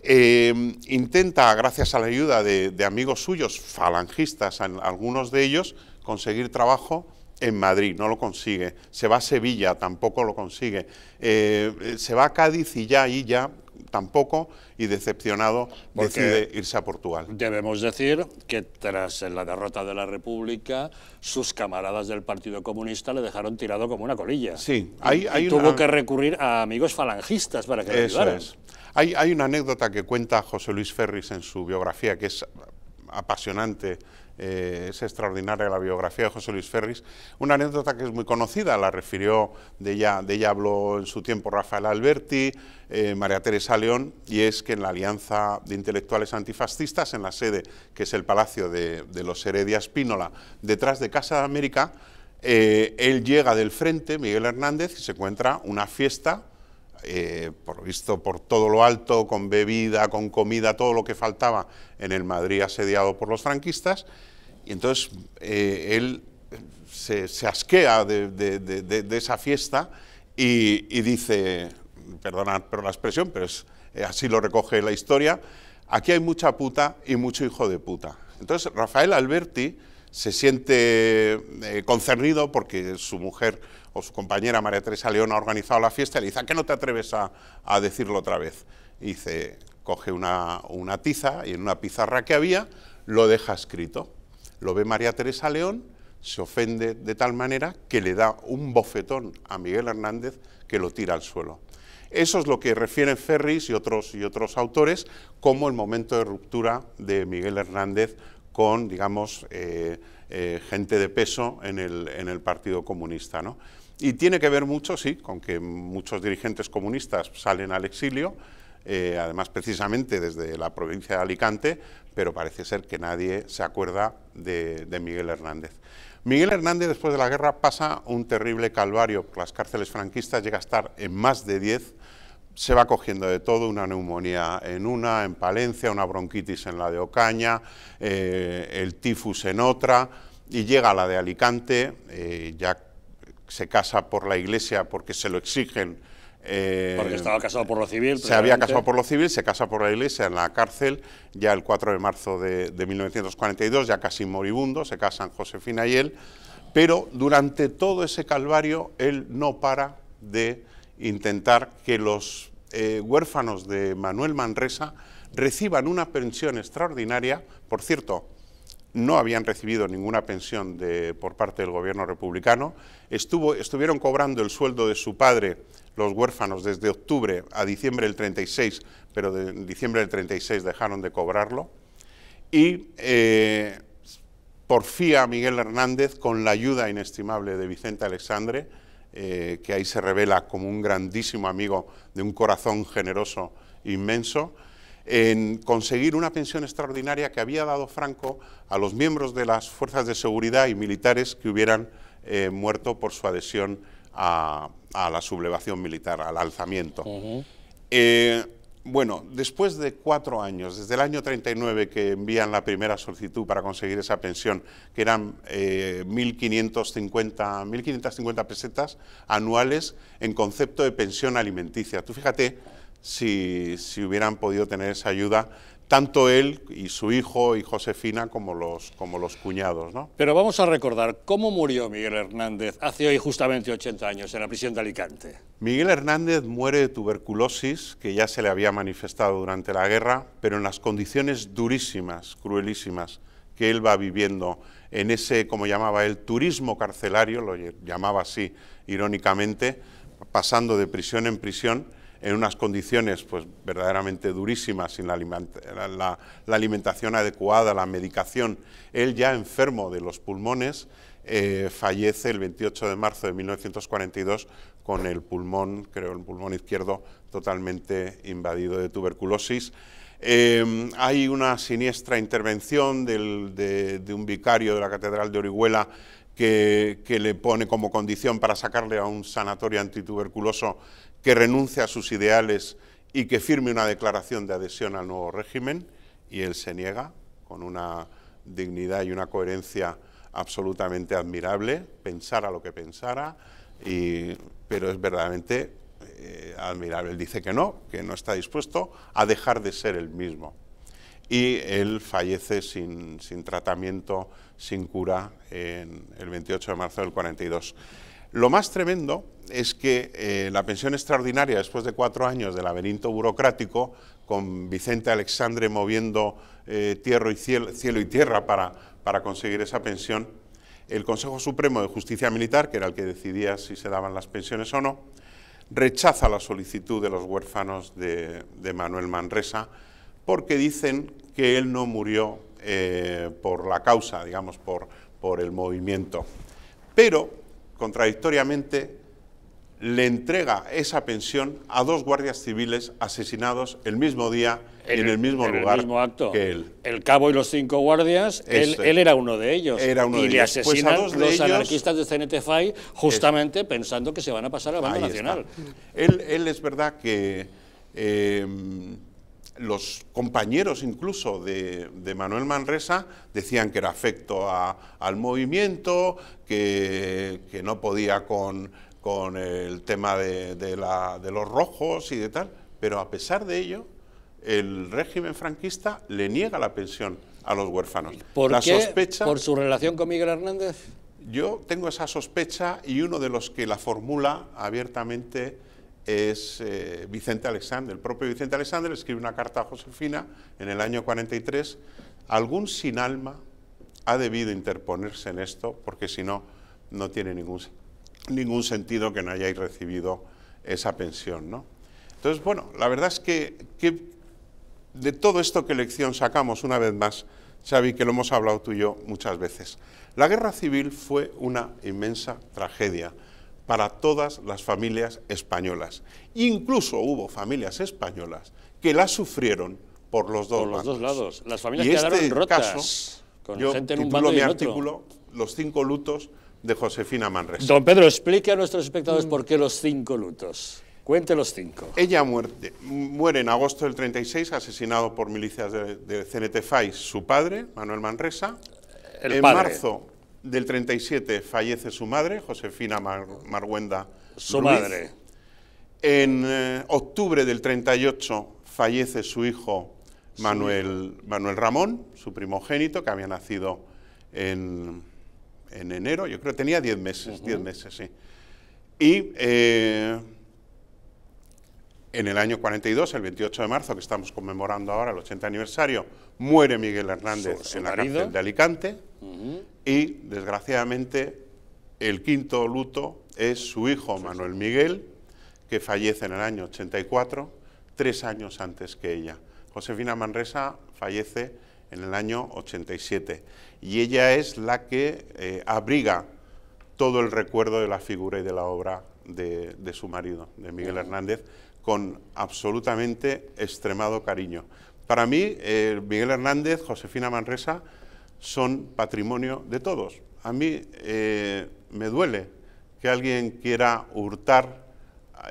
Intenta, gracias a la ayuda de amigos suyos, falangistas, algunos de ellos, conseguir trabajo en Madrid, no lo consigue. Se va a Sevilla, tampoco lo consigue. Se va a Cádiz y ya ahí tampoco, y decepcionado decide irse a Portugal. Debemos decir que tras la derrota de la República, sus camaradas del Partido Comunista le dejaron tirado como una colilla. Sí, tuvo que recurrir a amigos falangistas para que le ayudaran. Eso es. Hay una anécdota que cuenta José Luis Ferris en su biografía, que es apasionante. Es extraordinaria la biografía de José Luis Ferris, una anécdota que es muy conocida, la refirió, de ella habló en su tiempo Rafael Alberti, María Teresa León, y es que en la Alianza de Intelectuales Antifascistas, en la sede que es el Palacio de los Heredia Spínola, detrás de Casa de América, él llega del frente, Miguel Hernández, y se encuentra una fiesta, por visto por todo lo alto, con bebida, con comida, todo lo que faltaba en el Madrid asediado por los franquistas, y entonces él se asquea de esa fiesta y dice, perdonad por la expresión, pero así lo recoge la historia, aquí hay mucha puta y mucho hijo de puta. Entonces Rafael Alberti se siente concernido porque su mujer o su compañera María Teresa León ha organizado la fiesta y le dice, ¿a qué no te atreves a decirlo otra vez? Y dice, coge una tiza y en una pizarra que había lo deja escrito. Lo ve María Teresa León, se ofende de tal manera que le da un bofetón a Miguel Hernández que lo tira al suelo. Eso es lo que refieren Ferris y otros autores como el momento de ruptura de Miguel Hernández con, digamos, gente de peso en el Partido Comunista, ¿no? Y tiene que ver mucho, sí, con que muchos dirigentes comunistas salen al exilio, además precisamente desde la provincia de Alicante, pero parece ser que nadie se acuerda de Miguel Hernández. Miguel Hernández, después de la guerra, pasa un terrible calvario por las cárceles franquistas, llega a estar en más de 10, se va cogiendo de todo, una neumonía en Palencia, una bronquitis en la de Ocaña, el tifus en otra, y llega a la de Alicante, ya se casa por la iglesia porque se lo exigen. Porque estaba casado por lo civil. Se había casado por lo civil, se casa por la iglesia en la cárcel, ya el 4 de marzo de 1942, ya casi moribundo, se casan Josefina y él, pero durante todo ese calvario él no para de intentar que los huérfanos de Manuel Manresa reciban una pensión extraordinaria. Por cierto, no habían recibido ninguna pensión por parte del gobierno republicano, estuvieron cobrando el sueldo de su padre, los huérfanos, desde octubre a diciembre del 36, pero en diciembre del 36 dejaron de cobrarlo, y porfía a Miguel Hernández con la ayuda inestimable de Vicente Alexandre, que ahí se revela como un grandísimo amigo de un corazón generoso inmenso, en conseguir una pensión extraordinaria que había dado Franco a los miembros de las fuerzas de seguridad y militares que hubieran muerto por su adhesión a la sublevación militar, al alzamiento. Bueno, después de 4 años, desde el año 39 que envían la primera solicitud para conseguir esa pensión, que eran 1.550 pesetas anuales en concepto de pensión alimenticia. Tú fíjate si hubieran podido tener esa ayuda, tanto él y su hijo y Josefina como los cuñados, ¿no? Pero vamos a recordar cómo murió Miguel Hernández hace hoy justamente 80 años en la prisión de Alicante. Miguel Hernández muere de tuberculosis, que ya se le había manifestado durante la guerra, pero en las condiciones durísimas, cruelísimas, que él va viviendo en ese, como llamaba él, turismo carcelario, lo llamaba así irónicamente, pasando de prisión en prisión, en unas condiciones pues verdaderamente durísimas, sin la alimentación adecuada, la medicación. Él ya enfermo de los pulmones, fallece el 28 de marzo de 1942 con el pulmón, creo el pulmón izquierdo, totalmente invadido de tuberculosis. Hay una siniestra intervención de un vicario de la Catedral de Orihuela que le pone como condición para sacarle a un sanatorio antituberculoso que renuncie a sus ideales y que firme una declaración de adhesión al nuevo régimen, y él se niega con una dignidad y una coherencia absolutamente admirable, pensara lo que pensara, pero es verdaderamente admirable. Él dice que no está dispuesto a dejar de ser el mismo. Y él fallece sin tratamiento, sin cura, en el 28 de marzo del 42. Lo más tremendo es que la pensión extraordinaria, después de 4 años del laberinto burocrático, con Vicente Alexandre moviendo cielo y tierra para conseguir esa pensión, el Consejo Supremo de Justicia Militar, que era el que decidía si se daban las pensiones o no, rechaza la solicitud de los huérfanos de Manuel Manresa, porque dicen que él no murió por la causa, digamos, por el movimiento. Pero, contradictoriamente, le entrega esa pensión a 2 guardias civiles asesinados el mismo día y en el mismo lugar, el mismo acto, que él. El cabo y los 5 guardias, él era uno de ellos. Y le asesinan pues los anarquistas de CNT-FAI justamente pensando que se van a pasar al bando nacional. Él es verdad que los compañeros incluso de Manuel Manresa decían que era afecto al movimiento, que no podía con el tema de los rojos y de tal, pero a pesar de ello, el régimen franquista le niega la pensión a los huérfanos. ¿Por qué? ¿Por su relación con Miguel Hernández? Yo tengo esa sospecha, y uno de los que la formula abiertamente es Vicente Alexandre. El propio Vicente Alexandre escribe una carta a Josefina en el año 43, algún sin alma ha debido interponerse en esto, porque si no, no tiene ningún sentido que no hayáis recibido esa pensión, ¿no? Entonces, bueno, la verdad es que de todo esto, ¿qué lección sacamos? Una vez más, Xavi, que lo hemos hablado tú y yo muchas veces. La guerra civil fue una inmensa tragedia para todas las familias españolas. Incluso hubo familias españolas que la sufrieron por los dos lados. Las familias quedaron rotas, caso, con yo gente en un bando y mi en artículo Los 5 lutos de Josefina Manresa. Don Pedro, explique a nuestros espectadores por qué los 5 lutos. Cuente los 5. Ella muere en agosto del 36, asesinado por milicias de CNT-FAI, su padre, Manuel Manresa. En marzo del 37 fallece su madre, Josefina Marguenda Su Ruiz. madre. En octubre del 38 fallece su hijo Manuel Ramón, su primogénito, que había nacido en enero, yo creo que tenía 10 meses, 10 meses, sí. Y en el año 42, el 28 de marzo, que estamos conmemorando ahora el 80 aniversario, muere Miguel Hernández en la cárcel de Alicante. Y, desgraciadamente, el quinto luto es su hijo Manuel Miguel, que fallece en el año 84, 3 años antes que ella. Josefina Manresa fallece en el año 87, y ella es la que abriga todo el recuerdo de la figura y de la obra de su marido, de Miguel Hernández, con absolutamente extremado cariño. Para mí, Miguel Hernández, Josefina Manresa, son patrimonio de todos. A mí me duele que alguien quiera hurtar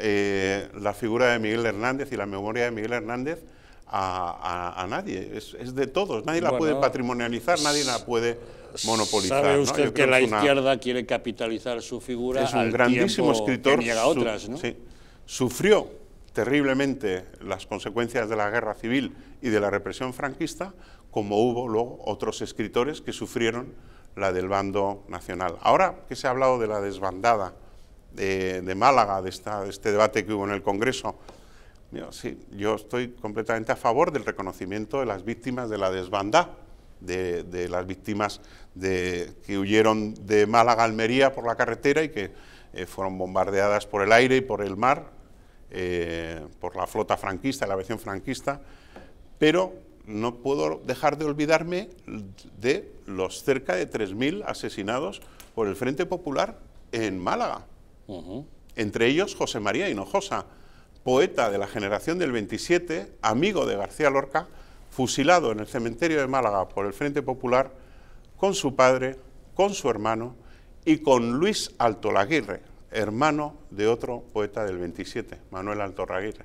la figura de Miguel Hernández y la memoria de Miguel Hernández a nadie. Es de todos, nadie la puede patrimonializar, nadie la puede monopolizar. Sabe usted, ¿no? Que la izquierda quiere capitalizar su figura. Es un grandísimo escritor, que niega otras, ¿no? Sí, sufrió terriblemente las consecuencias de la guerra civil y de la represión franquista, como hubo luego otros escritores que sufrieron la del bando nacional. Ahora que se ha hablado de la desbandada de Málaga, de este debate que hubo en el Congreso, sí, yo estoy completamente a favor del reconocimiento de las víctimas de la desbandada, de las víctimas que huyeron de Málaga a Almería por la carretera y que fueron bombardeadas por el aire y por el mar, por la flota franquista, la aviación franquista, pero no puedo dejar de olvidarme de los cerca de 3.000 asesinados por el Frente Popular en Málaga. Entre ellos José María Hinojosa, poeta de la generación del 27, amigo de García Lorca, fusilado en el cementerio de Málaga por el Frente Popular, con su padre, con su hermano y con Luis Altolaguirre, hermano de otro poeta del 27, Manuel Altolaguirre.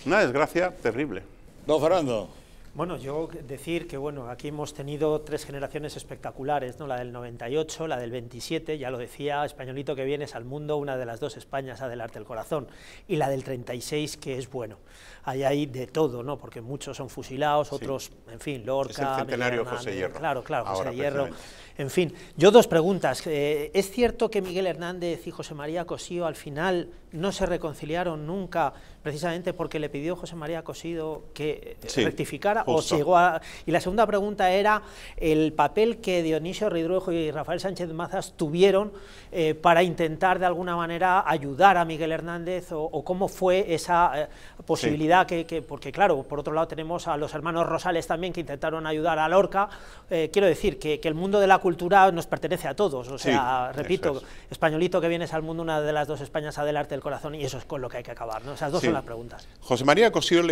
Una desgracia terrible. Don Fernando. Bueno, yo decir que bueno, aquí hemos tenido 3 generaciones espectaculares, ¿no? La del 98, la del 27, ya lo decía, Españolito que vienes al mundo, una de las 2 Españas ha del arte del corazón, y la del 36, que es bueno. Ahí hay de todo, ¿no? Porque muchos son fusilados, otros, en fin, Lorca, es el centenario de José Hierro. Claro, José Hierro. En fin, yo 2 preguntas. ¿Es cierto que Miguel Hernández y José María Cosío al final no se reconciliaron nunca, precisamente porque le pidió José María Cosío que rectificara? O se llegó a... Y la segunda pregunta era el papel que Dionisio Ridruejo y Rafael Sánchez Mazas tuvieron para intentar de alguna manera ayudar a Miguel Hernández, o cómo fue esa posibilidad porque claro, por otro lado tenemos a los hermanos Rosales también que intentaron ayudar a Lorca. Quiero decir que el mundo de la cultura nos pertenece a todos, o sea, repito, Españolito que vienes al mundo, una de las 2 Españas ha del arte del corazón, y eso es con lo que hay que acabar, ¿no? Esas 2 son las preguntas. José María Cosío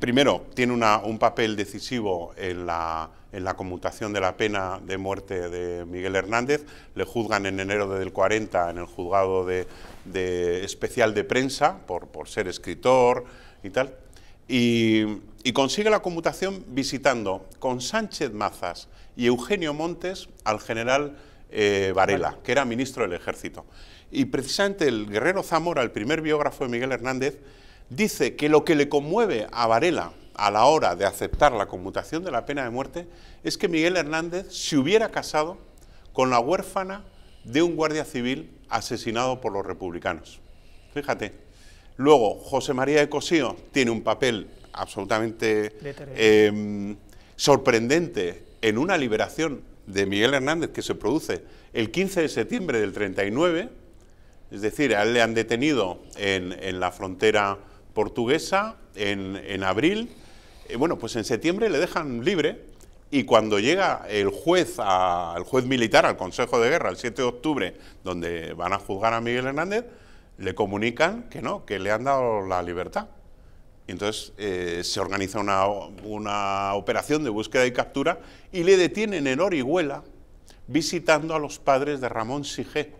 primero tiene un papel decisivo en la conmutación de la pena de muerte de Miguel Hernández. Le juzgan en enero del 40 en el juzgado de especial de prensa por ser escritor y tal, y consigue la conmutación visitando con Sánchez Mazas y Eugenio Montes al general Varela, que era ministro del Ejército. Y precisamente el guerrero Zamora, el primer biógrafo de Miguel Hernández, dice que lo que le conmueve a Varela a la hora de aceptar la conmutación de la pena de muerte es que Miguel Hernández se hubiera casado con la huérfana de un guardia civil asesinado por los republicanos. Fíjate. Luego, José María de Cosío tiene un papel absolutamente sorprendente en una liberación de Miguel Hernández que se produce el 15 de septiembre del 39, es decir, a él le han detenido en la frontera portuguesa en abril, bueno, pues en septiembre le dejan libre, y cuando llega el juez militar al Consejo de Guerra el 7 de octubre, donde van a juzgar a Miguel Hernández, le comunican que no, que le han dado la libertad. Y entonces se organiza una operación de búsqueda y captura y le detienen en Orihuela visitando a los padres de Ramón Sigé,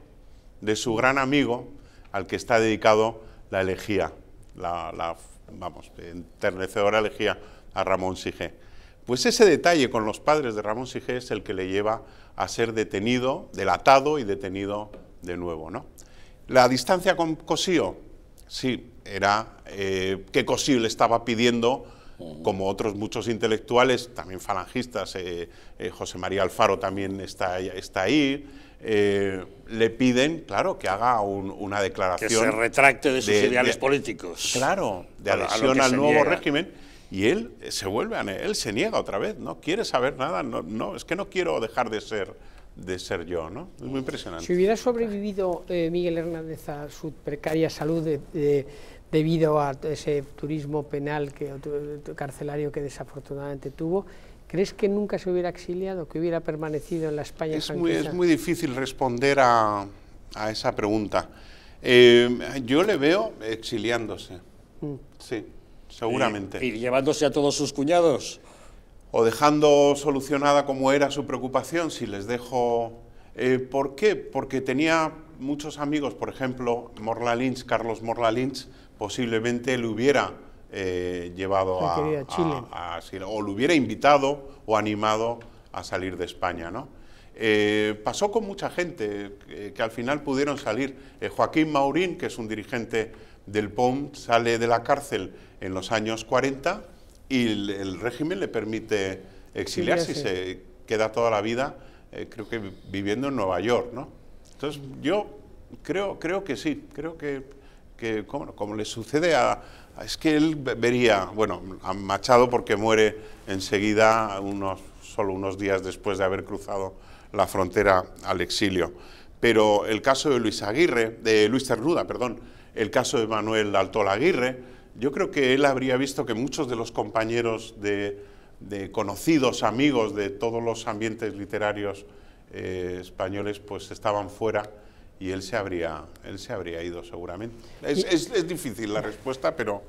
de su gran amigo al que está dedicado la elegía, vamos, enternecedora elegía a Ramón Sigé. Pues ese detalle con los padres de Ramón Sigé es el que le lleva a ser detenido, delatado y detenido de nuevo, ¿no? La distancia con Cossío, sí, era que Cossío le estaba pidiendo, como otros muchos intelectuales, también falangistas, José María Alfaro también está ahí, le piden, claro, que haga una declaración. Que se retracte de sus ideales políticos. Claro, de adhesión al nuevo régimen, y él se vuelve, él se niega otra vez, no quiere saber nada, no, es que no quiero dejar de ser yo, ¿no? Es muy impresionante. Si hubiera sobrevivido Miguel Hernández a su precaria salud debido a ese turismo penal carcelario que desafortunadamente tuvo, ¿crees que nunca se hubiera exiliado, que hubiera permanecido en la España franquista? Es muy difícil responder a esa pregunta. Yo le veo exiliándose, sí, seguramente. ¿Y llevándose a todos sus cuñados? O dejando solucionada como era su preocupación, si les dejo... ¿Por qué? Porque tenía muchos amigos, por ejemplo, Carlos Morla Lynch, posiblemente le hubiera llevado a Chile, o le hubiera invitado o animado a salir de España, ¿no? Pasó con mucha gente que al final pudieron salir. Joaquín Maurín, que es un dirigente del POM, sale de la cárcel en los años 40 y el régimen le permite exiliarse y se queda toda la vida, creo que viviendo en Nueva York, ¿no? Entonces yo creo que sí, creo que como le sucede es que él vería, bueno, a Machado porque muere enseguida, solo unos días después de haber cruzado la frontera al exilio, pero el caso de Luis Cernuda, perdón, el caso de Manuel Altola Aguirre, yo creo que él habría visto que muchos de los compañeros de conocidos, amigos de todos los ambientes literarios españoles, pues estaban fuera y él se habría ido seguramente. Es difícil la respuesta, pero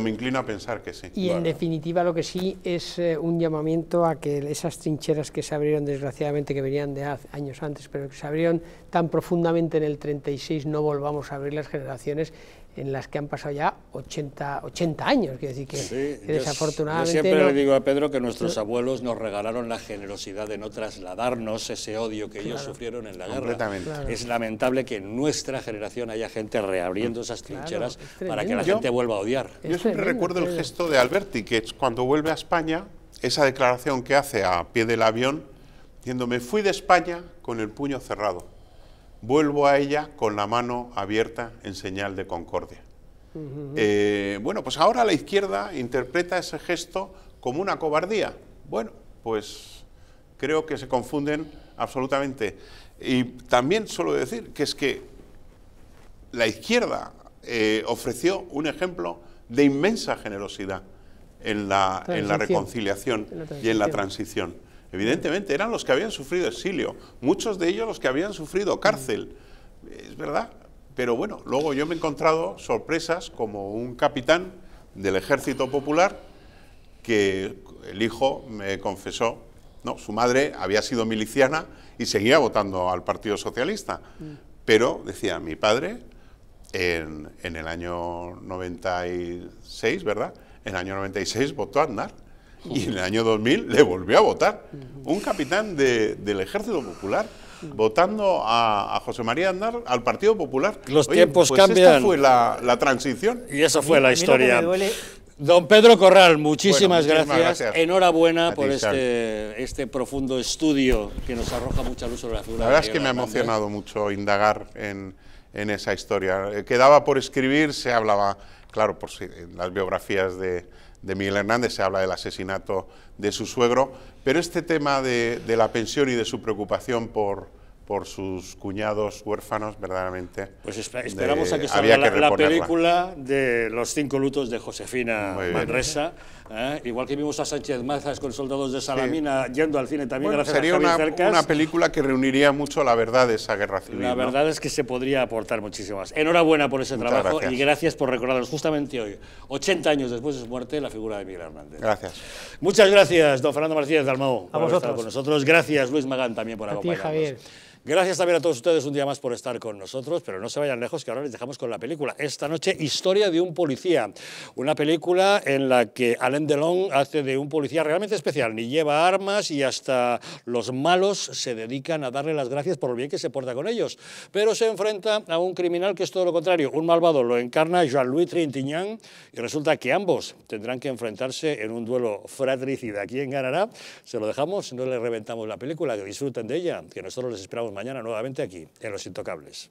me inclino a pensar que sí. Y en definitiva lo que sí es un llamamiento a que esas trincheras que se abrieron desgraciadamente, que venían de años antes, pero que se abrieron tan profundamente en el 36, no volvamos a abrir las generaciones en las que han pasado ya 80 años, quiero decir que desafortunadamente... Yo siempre le digo a Pedro que nuestros abuelos nos regalaron la generosidad de no trasladarnos ese odio que ellos sufrieron en la guerra. Es lamentable que en nuestra generación haya gente reabriendo esas trincheras para que la gente vuelva a odiar. Yo siempre recuerdo el gesto de Alberti, que es cuando vuelve a España, esa declaración que hace a pie del avión, diciendo: me fui de España con el puño cerrado. Vuelvo a ella con la mano abierta en señal de concordia. Bueno, pues ahora la izquierda interpreta ese gesto como una cobardía. Bueno, pues creo que se confunden absolutamente. Y también suelo decir que es que la izquierda ofreció un ejemplo de inmensa generosidad en la reconciliación y en la transición. Evidentemente, eran los que habían sufrido exilio, muchos de ellos los que habían sufrido cárcel, es verdad, pero bueno, luego yo me he encontrado sorpresas como un capitán del Ejército Popular que el hijo me confesó, no, su madre había sido miliciana y seguía votando al Partido Socialista, pero decía, mi padre en el año 96, ¿verdad? En el año 96 votó a Aznar. Y en el año 2000 le volvió a votar. Un capitán del Ejército Popular votando a José María Aznar al Partido Popular. Los tiempos cambian. Esta fue la transición. Y esa fue la historia. Don Pedro Corral, muchísimas gracias. Enhorabuena por este profundo estudio que nos arroja mucha luz sobre la figura. La verdad es que me ha emocionado mucho indagar en esa historia. Quedaba por escribir, se hablaba, claro, en las biografías de de Miguel Hernández, se habla del asesinato de su suegro, pero este tema de la pensión y de su preocupación por sus cuñados huérfanos, verdaderamente... Pues esperamos a que salga la película de Los 5 lutos de Josefina Manresa, igual que vimos a Sánchez Mazas con Soldados de Salamina yendo al cine también, bueno, gracias a Javier Cercas. Sería una película que reuniría mucho la verdad de esa guerra civil. La verdad es que se podría aportar muchísimo más. Enhorabuena por ese trabajo y gracias por recordarnos justamente hoy, 80 años después de su muerte, la figura de Miguel Hernández. Gracias. Muchas gracias, don Fernando Martínez Dalmau, por haber estado con nosotros. Gracias, Luis Magán, también por acompañarnos. Javier. Gracias también a todos ustedes un día más por estar con nosotros, pero no se vayan lejos, que ahora les dejamos con la película. Esta noche, Historia de un policía, una película en la que Alain Delon hace de un policía realmente especial, ni lleva armas y hasta los malos se dedican a darle las gracias por lo bien que se porta con ellos, pero se enfrenta a un criminal que es todo lo contrario, un malvado, lo encarna Jean-Louis Trintignant y resulta que ambos tendrán que enfrentarse en un duelo fratricida. ¿Quién ganará? Se lo dejamos, no le reventamos la película, que disfruten de ella, que nosotros les esperamos mañana nuevamente aquí, en Los Intocables.